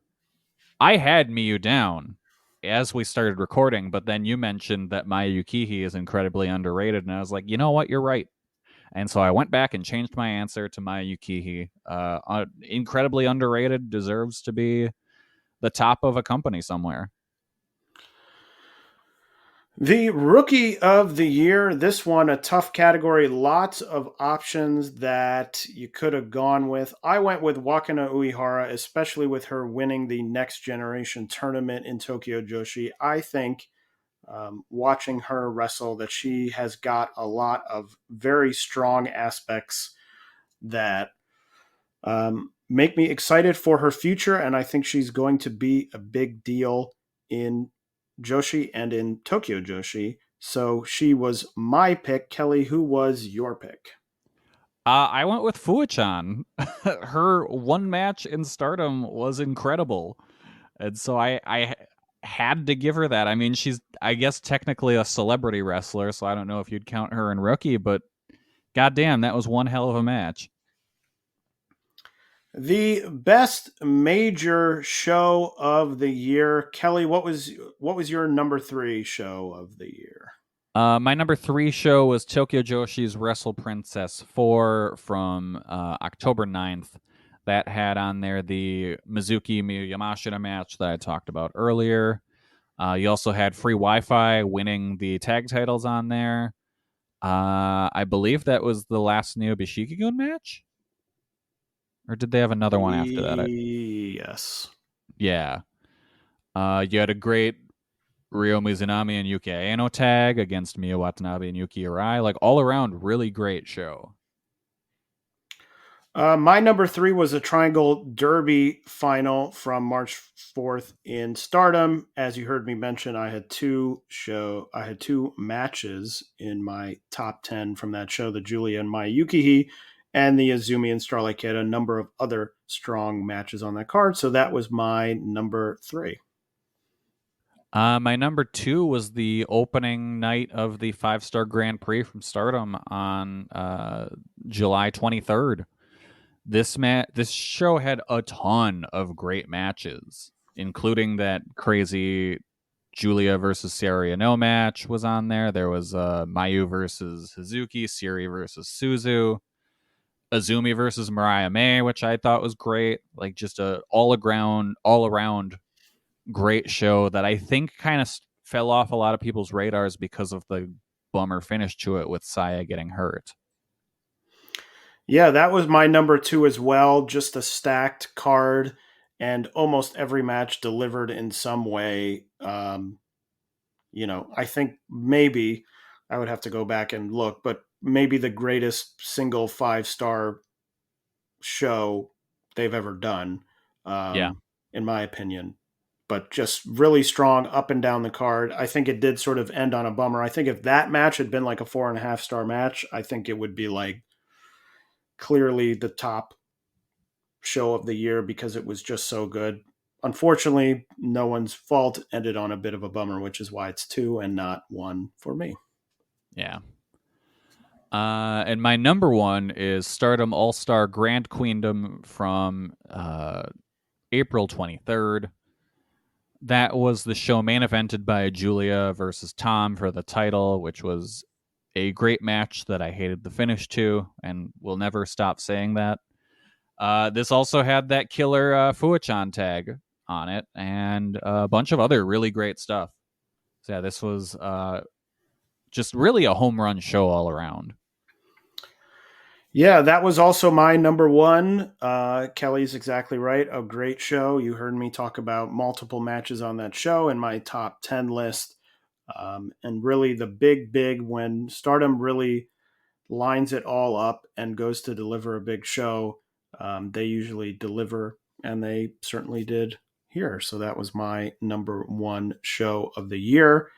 Speaker 5: had Miyu down as we started recording, but then you mentioned that Maya Yukihi is incredibly underrated, and I was like, you know what, you're right. And so I went back and changed my answer to Maya Yukihi. Incredibly underrated, deserves to be the top of a company somewhere.
Speaker 4: The Rookie of the Year, this one, a tough category. Lots of options that you could have gone with. I went with Wakana Uehara, especially with her winning the Next Generation tournament in Tokyo Joshi. I think watching her wrestle that she has got a lot of very strong aspects that make me excited for her future, and I think she's going to be a big deal in Joshi and in Tokyo Joshi. So she was my pick. Kelly, who was your pick?
Speaker 5: I went with Fuuchan. Her one match in Stardom was incredible, and so I had to give her that. I mean, she's, I guess, technically a celebrity wrestler, so I don't know if you'd count her in Rookie, but goddamn, that was one hell of a match.
Speaker 4: The best major show of the year, Kelly. What was your number 3 show of the year?
Speaker 5: My number 3 show was Tokyo Joshi's Wrestle Princess 4 from October 9th. That had on there the Mizuki Miyu Yamashita match that I talked about earlier. You also had Free Wi-Fi winning the tag titles on there. I believe that was the last Neo Bishiki-gun match? Or did they have another one after that?
Speaker 4: Yes.
Speaker 5: Yeah. You had a great Ryo Mizunami and Yuki Aino tag against Miyu Watanabe and Yuki Arai. Like, all around, really great show.
Speaker 4: My number 3 was a Triangle Derby final from March 4th in Stardom. As you heard me mention, I had two matches in my top 10 from that show, the Julia and Mai Yukihi and the Azumi and Starlight Kid, a number of other strong matches on that card. So that was my number 3.
Speaker 5: My number 2 was the opening night of the 5-star Grand Prix from Stardom on July 23rd. This show had a ton of great matches, including that crazy Julia versus Sari No match was on there. There was Mayu versus Hazuki, Siri versus Suzu, Azumi versus Mariah May, which I thought was great. Like, just a all around great show that I think kind of fell off a lot of people's radars because of the bummer finish to it with Saya getting hurt.
Speaker 4: Yeah, that was my number 2 as well. Just a stacked card, and almost every match delivered in some way. I think maybe I would have to go back and look, but maybe the greatest single 5-star show they've ever done, in my opinion. But just really strong up and down the card. I think it did sort of end on a bummer. I think if that match had been like a 4.5-star match, I think it would be like clearly the top show of the year because it was just so good. Unfortunately, no one's fault, ended on a bit of a bummer, which is why it's 2 and not 1 for me.
Speaker 5: Yeah. And my number 1 is Stardom All-Star Grand Queendom from April 23rd. That was the show main evented by Julia versus Tom for the title, which was a great match that I hated the finish to and will never stop saying that. This also had that killer Fuachan tag on it and a bunch of other really great stuff. So yeah, this was just really a home run show all around.
Speaker 4: Yeah, that was also my number 1. Kelly's exactly right. A great show. You heard me talk about multiple matches on that show in my top 10 list. And really the big when Stardom really lines it all up and goes to deliver a big show, they usually deliver, and they certainly did here. So that was my number 1 show of the year.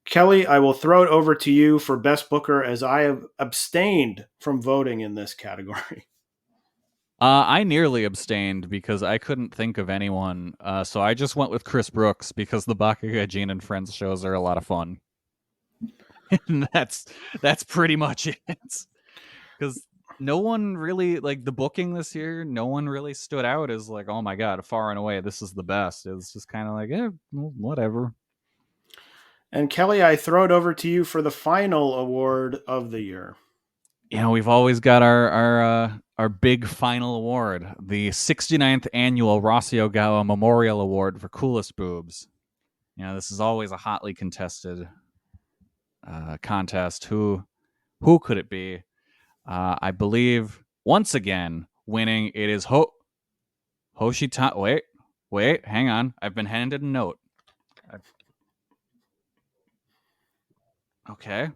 Speaker 4: Kelly, I will throw it over to you for Best Booker as I have abstained from voting in this category.
Speaker 5: I nearly abstained because I couldn't think of anyone. So I just went with Chris Brooks because the Bakuga Gene and Friends shows are a lot of fun. And that's pretty much it. Because no one really, like, the booking this year, no one really stood out as like, oh my god, far and away, this is the best. It was just kind of like, well, whatever.
Speaker 4: And Kelly, I throw it over to you for the final award of the year.
Speaker 5: You know, we've always got our big final award, the 69th annual Rossi Ogawa Memorial Award for coolest boobs. You know, this is always a hotly contested contest. Who could it be? I believe once again winning it is Hoshita. Wait, hang on. I've been handed a note. Okay.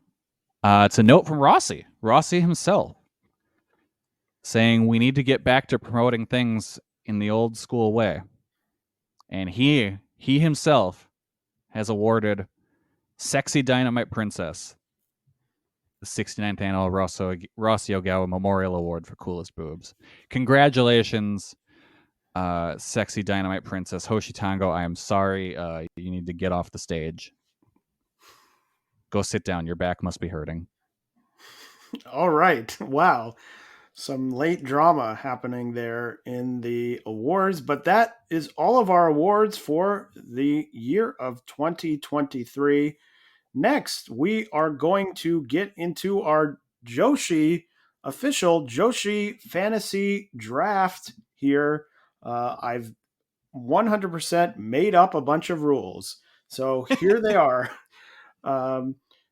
Speaker 5: It's a note from Rossi himself, saying we need to get back to promoting things in the old school way. And he himself has awarded Sexy Dynamite Princess the 69th annual Rossi Ogawa Memorial Award for coolest boobs. Congratulations, Sexy Dynamite Princess Hoshitango. I am sorry. You need to get off the stage. Go sit down. Your back must be hurting.
Speaker 4: All right. Wow. Some late drama happening there in the awards, but that is all of our awards for the year of 2023. Next, we are going to get into our official Joshi Fantasy Draft here. I've 100% made up a bunch of rules. So here they are.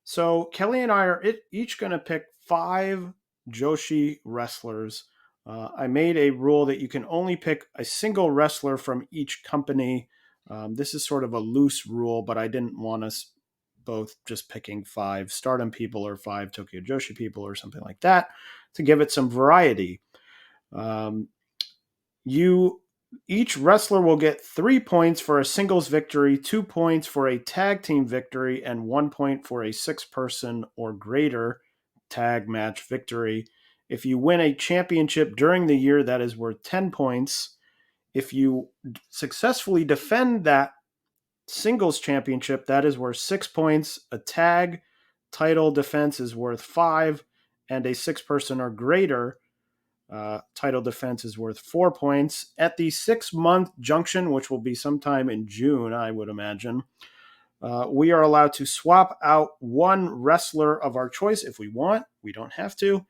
Speaker 4: So Kelly and I are each going to pick 5 Joshi wrestlers. I made a rule that you can only pick a single wrestler from each company. This is sort of a loose rule, but I didn't want us both just picking 5 Stardom people or 5 Tokyo Joshi people or something like that to give it some variety. Each wrestler will get 3 points for a singles victory, 2 points for a tag team victory, and 1 point for a 6-person or greater tag match victory. If you win a championship during the year, that is worth 10 points. If you successfully defend that singles championship, that is worth 6 points. A tag title defense is worth 5, and a 6-person or greater title defense is worth 4 points. At the 6-month junction, which will be sometime in June, I would imagine, we are allowed to swap out one wrestler of our choice if we want. We don't have to.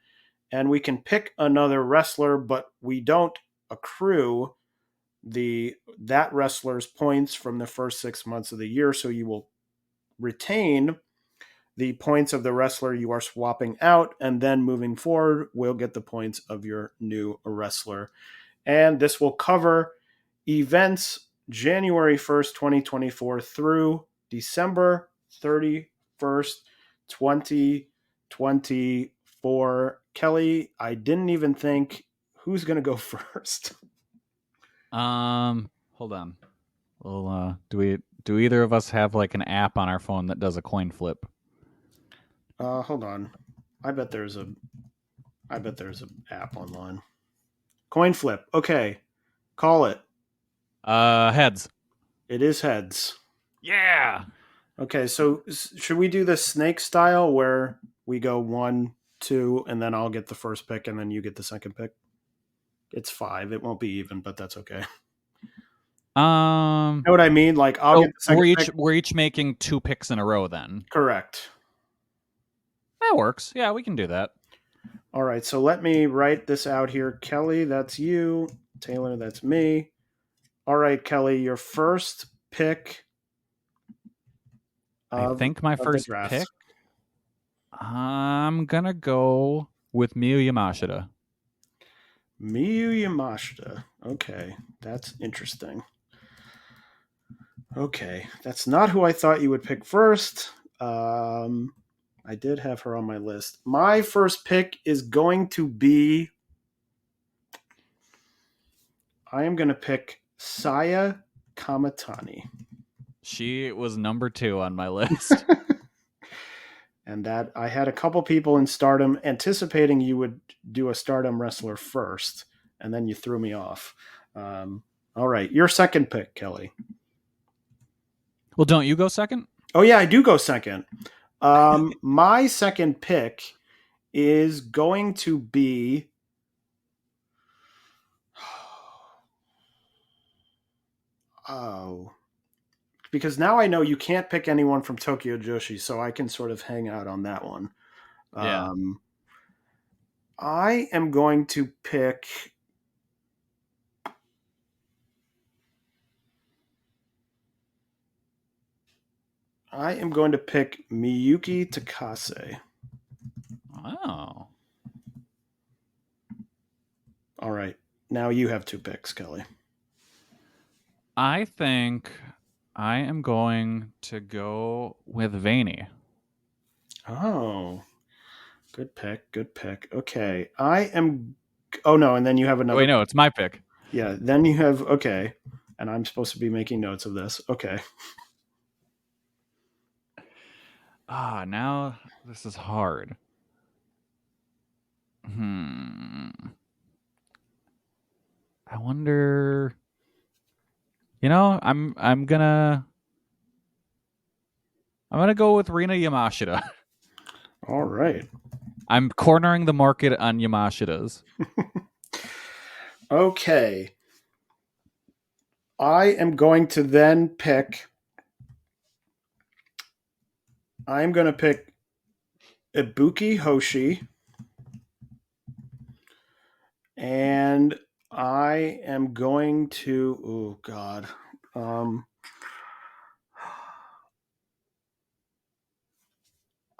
Speaker 4: And we can pick another wrestler, but we don't accrue that wrestler's points from the first 6 months of the year. So you will retain the points of the wrestler you are swapping out, and then moving forward, we'll get the points of your new wrestler. And this will cover events January 1st, 2024 through December 31st, 2024. Kelly, I didn't even think who's going to go first.
Speaker 5: Hold on. Well, do either of us have like an app on our phone that does a coin flip?
Speaker 4: Hold on. I bet there's I bet there's an app online. Coin flip. Okay. Call it.
Speaker 5: Heads.
Speaker 4: It is heads.
Speaker 5: Yeah.
Speaker 4: Okay, so should we do the snake style where we go 1, 2, and then I'll get the first pick and then you get the second pick? It's 5. It won't be even, but that's okay. You know what I mean? Like I'll get the second pick.
Speaker 5: We're each making 2 picks in a row then.
Speaker 4: Correct.
Speaker 5: That works. Yeah, we can do that.
Speaker 4: All right, so let me write this out here. Kelly, that's you. Taylor, that's me. All right, Kelly, your first pick.
Speaker 5: I think my first pick, I'm going to go with Miyu Yamashita.
Speaker 4: Miyu Yamashita. Okay, that's interesting. Okay, that's not who I thought you would pick first. I did have her on my list. My first pick is going to be... I am going to pick Saya Kamatani.
Speaker 5: She was number 2 on my list.
Speaker 4: And that I had a couple people in Stardom anticipating you would do a Stardom wrestler first, and then you threw me off. All right, your second pick, Kelly.
Speaker 5: Well, don't you go second?
Speaker 4: Oh, yeah, I do go second. My second pick is going to be... Oh... Because now I know you can't pick anyone from Tokyo Joshi, so I can sort of hang out on that one.
Speaker 5: Yeah.
Speaker 4: I am going to pick... Miyuki Takase.
Speaker 5: Oh.
Speaker 4: All right. Now you have 2 picks, Kelly.
Speaker 5: I think I am going to go with Vaney.
Speaker 4: Oh. Good pick. Good pick. Okay. I am... Oh, no. And then you have another...
Speaker 5: Wait, no, it's my pick.
Speaker 4: Yeah. Then you have... Okay. And I'm supposed to be making notes of this. Okay.
Speaker 5: Now this is hard. I wonder... I'm gonna go with Rina Yamashita.
Speaker 4: All right.
Speaker 5: I'm cornering the market on Yamashitas.
Speaker 4: Okay. I am going to then pick... I'm going to pick Ibuki Hoshi. And I am going to... Oh, God.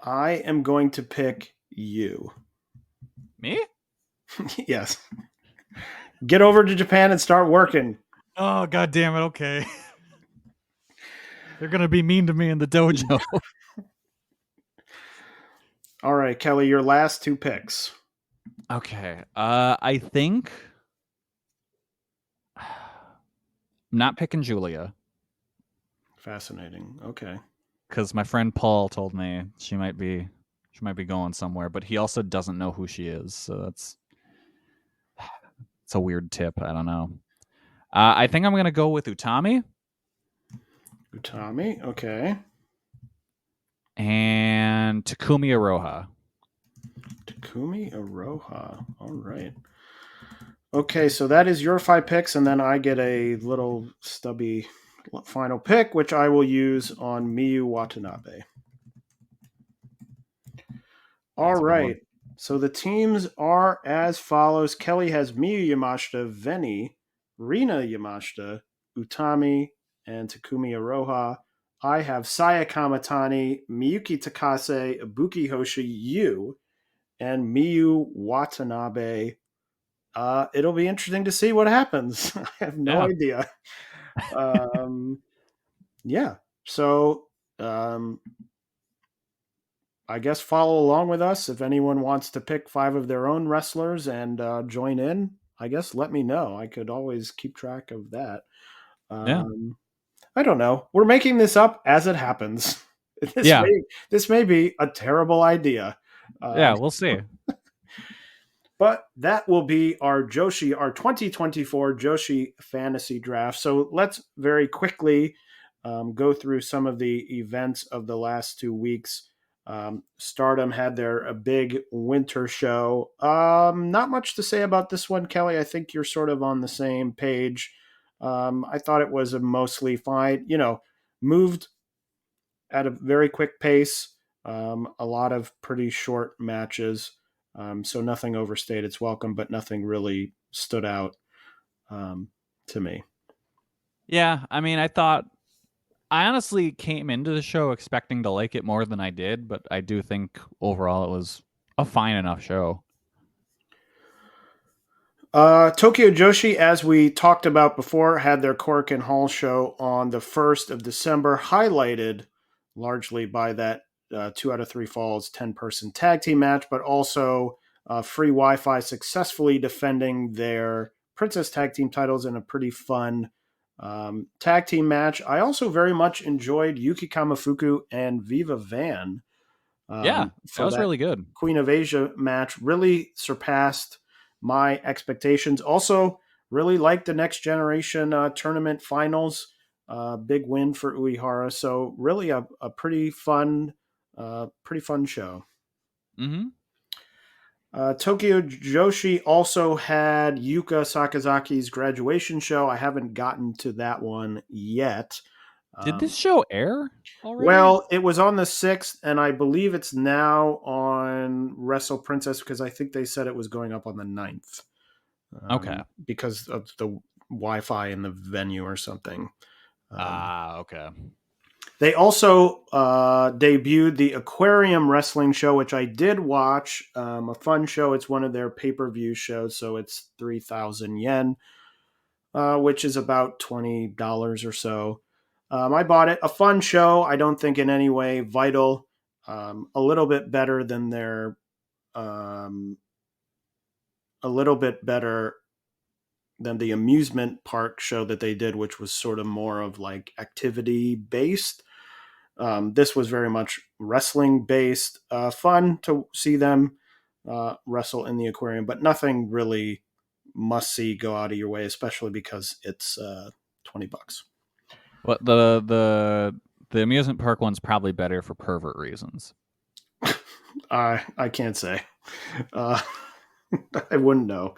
Speaker 4: I am going to pick you.
Speaker 5: Me?
Speaker 4: Yes. Get over to Japan and start working.
Speaker 5: Oh, God damn it. Okay. They're going to be mean to me in the dojo.
Speaker 4: All right, Kelly, your last 2 picks.
Speaker 5: Okay. I think I'm not picking Julia.
Speaker 4: Fascinating. Okay.
Speaker 5: Because my friend Paul told me she might be going somewhere, but he also doesn't know who she is. So it's a weird tip. I don't know. I think I'm going to go with Utami.
Speaker 4: Utami, okay.
Speaker 5: And Takumi Aroha.
Speaker 4: Takumi Aroha. All right. Okay, so that is your 5 picks, and then I get a little stubby final pick, which I will use on Miyu Watanabe. All right. So the teams are as follows. Kelly has Miyu Yamashita, Veni, Rina Yamashita, Utami, and Takumi Aroha. I have Saya Kamatani, Miyuki Takase, Ibuki Hoshi, Yu, and Miyu Watanabe. It'll be interesting to see what happens. I have no idea. Yeah. So I guess follow along with us. If anyone wants to pick 5 of their own wrestlers and join in, I guess let me know. I could always keep track of that. I don't know. We're making this up as it happens. This may be a terrible idea.
Speaker 5: We'll see.
Speaker 4: But that will be our 2024 Joshi Fantasy Draft. So let's very quickly go through some of the events of the last 2 weeks. Stardom had their a big winter show. Not much to say about this one, Kelly. I think you're sort of on the same page. I thought it was a mostly fine, moved at a very quick pace. A lot of pretty short matches. So nothing overstayed its welcome, but nothing really stood out to me.
Speaker 5: Yeah, I mean, I honestly came into the show expecting to like it more than I did, but I do think overall it was a fine enough show.
Speaker 4: Tokyo Joshi, as we talked about before, had their Korakuen Hall show on the 1st of December, highlighted largely by that 2 out of 3 falls 10-person tag team match, but also Free Wi-Fi successfully defending their Princess Tag Team titles in a pretty fun tag team match. I also very much enjoyed Yuki Kamifuku and Viva Van.
Speaker 5: Yeah, that was really good.
Speaker 4: Queen of Asia match really surpassed my expectations. Also, really liked the Next Generation tournament finals. Big win for Uehara. So really a pretty fun show.
Speaker 5: Mm-hmm.
Speaker 4: Tokyo Joshi also had Yuka Sakazaki's graduation show. I haven't gotten to that one yet.
Speaker 5: Did this show air already?
Speaker 4: Well, it was on the 6th, and I believe it's now on Wrestle Princess because I think they said it was going up on the 9th.
Speaker 5: Okay.
Speaker 4: Because of the Wi-Fi in the venue or something.
Speaker 5: Okay.
Speaker 4: They also debuted the Aquarium Wrestling show, which I did watch. A fun show. It's one of their pay-per-view shows, so it's 3,000 yen, which is about $20 or so. I bought it. A fun show. I don't think in any way vital. A little bit better than their, a little bit better than the amusement park show that they did, which was sort of more of like activity based. This was very much wrestling based. Fun to see them wrestle in the aquarium, but nothing really must see. Go out of your way, especially because it's $20.
Speaker 5: But the amusement park one's probably better for pervert reasons.
Speaker 4: I can't say. I wouldn't know.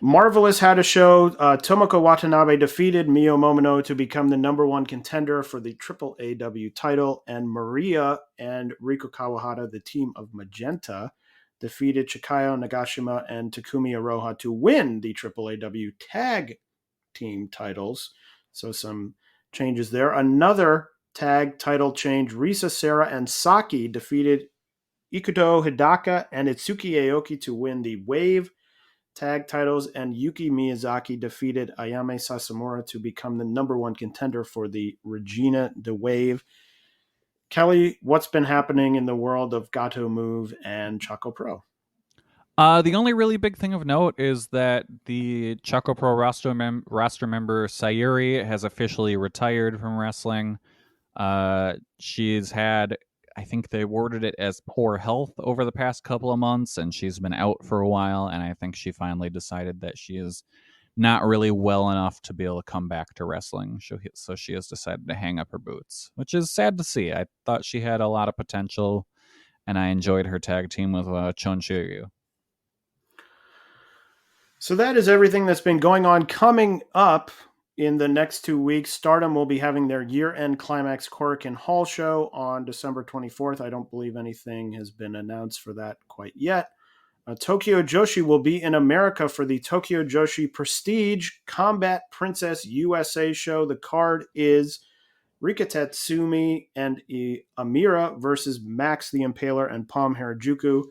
Speaker 4: Marvelous had a show. Tomoko Watanabe defeated Mio Momono to become the number 1 contender for the AAAW title, and Maria and Riko Kawahata, the team of Magenta, defeated Chikayo Nagashima and Takumi Aroha to win the AAAW tag team titles. So some changes there. Another tag title change. Risa Sera and Saki defeated Ikuto Hidaka and Itsuki Aoki to win the Wave tag titles, and Yuki Miyazaki defeated Ayame Sasamura to become the number 1 contender for the Regina de Wave. Kelly, what's been happening in the world of Gato Move and Choco Pro?
Speaker 5: The only really big thing of note is that the Choco Pro roster member Sayuri has officially retired from wrestling. She's had, I think they worded it as poor health over the past couple of months, and she's been out for a while, and I think she finally decided that she is not really well enough to be able to come back to wrestling. So she has decided to hang up her boots, which is sad to see. I thought she had a lot of potential, and I enjoyed her tag team with Chon Shiryu.
Speaker 4: So that is everything that's been going on. Coming up in the next 2 weeks, Stardom will be having their year-end Climax Korakuen Hall show on December 24th. I don't believe anything has been announced for that quite yet. Tokyo Joshi will be in America for the Tokyo Joshi Prestige Combat Princess USA show. The card is Rika Tatsumi and Amira versus Max the Impaler and Palm Harajuku.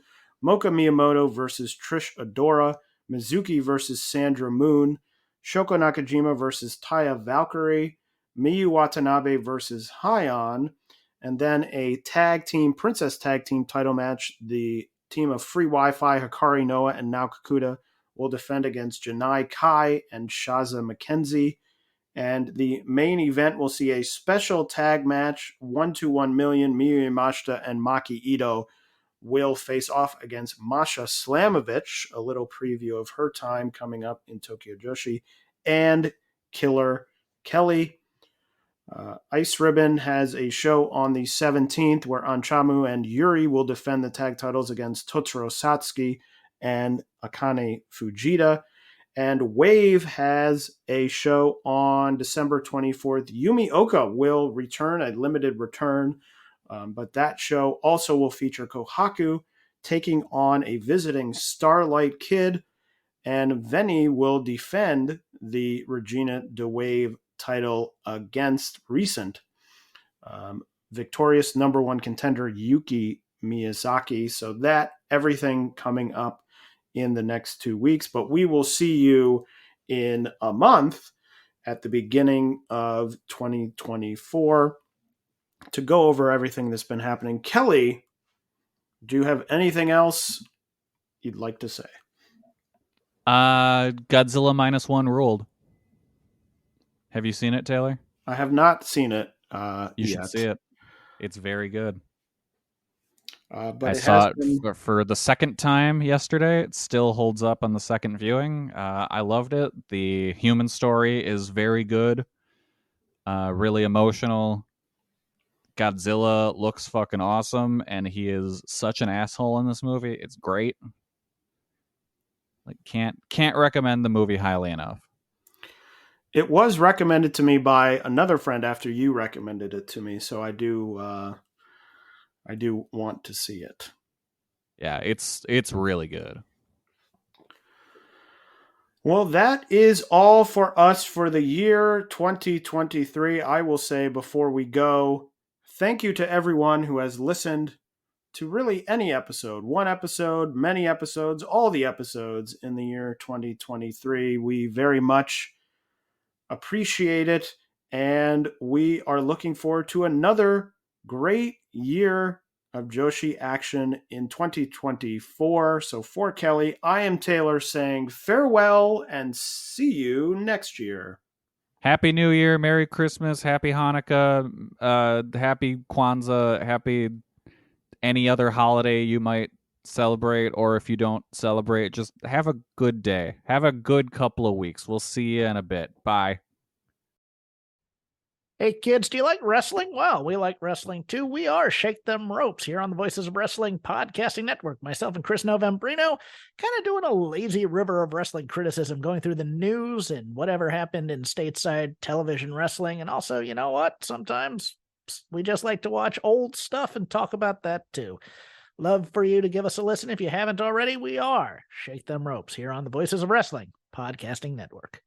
Speaker 4: Moka Miyamoto versus Trish Adora. Mizuki versus Sandra Moon. Shoko Nakajima versus Taya Valkyrie. Miyu Watanabe versus Hyon. And then a Princess Tag Team title match. The team of Free Wi-Fi, Hikari Noah and Nao Kakuta will defend against Janai Kai and Shaza McKenzie. And the main event will see a special tag match, 1-1 million, Miyu Yamashita and Maki Ito will face off against Masha Slamovich, a little preview of her time coming up in Tokyo Joshi, and Killer Kelly. Ice Ribbon has a show on the 17th where Anchamu and Yuri will defend the tag titles against Totoro Satsuki and Akane Fujita. And Wave has a show on December 24th. Yumi Oka will return, a limited return, but that show also will feature Kohaku taking on a visiting Starlight Kid, and Veni will defend the Regina de Wave title against recent victorious number one contender Yuki Miyazaki. So that everything coming up in the next 2 weeks, but we will see you in a month at the beginning of 2024 to go over everything that's been happening. Kelly, do you have anything else you'd like to say?
Speaker 5: Godzilla -1 ruled. Have you seen it, Taylor?
Speaker 4: I have not seen it
Speaker 5: You
Speaker 4: yet.
Speaker 5: should see it. It's very good.
Speaker 4: But
Speaker 5: I
Speaker 4: it
Speaker 5: saw
Speaker 4: has
Speaker 5: it
Speaker 4: been...
Speaker 5: for the second time yesterday. It still holds up on the second viewing. I loved it. The human story is very good. Really emotional. Godzilla looks fucking awesome, and he is such an asshole in this movie. It's great. Like can't recommend the movie highly enough.
Speaker 4: It was recommended to me by another friend after you recommended it to me, so I do want to see it.
Speaker 5: Yeah, it's really good.
Speaker 4: Well, that is all for us for the year 2023. I will say before we go, thank you to everyone who has listened to really any episode, one episode, many episodes, all the episodes in the year 2023. We very much appreciate it, and we are looking forward to another great year of Joshi action in 2024. So for Kelly, I am Taylor saying farewell and see you next year.
Speaker 5: Happy New Year, Merry Christmas, Happy Hanukkah, Happy Kwanzaa, Happy any other holiday you might celebrate, or if you don't celebrate, just have a good day. Have a good couple of weeks. We'll see you in a bit. Bye.
Speaker 6: Hey kids, do you like wrestling? Well, we like wrestling too. We are Shake Them Ropes here on the Voices of Wrestling Podcasting Network. Myself and Chris Novembrino kind of doing a lazy river of wrestling criticism, going through the news and whatever happened in stateside television wrestling. And also, you know what? Sometimes we just like to watch old stuff and talk about that too. Love for you to give us a listen. If you haven't already, we are Shake Them Ropes here on the Voices of Wrestling Podcasting Network.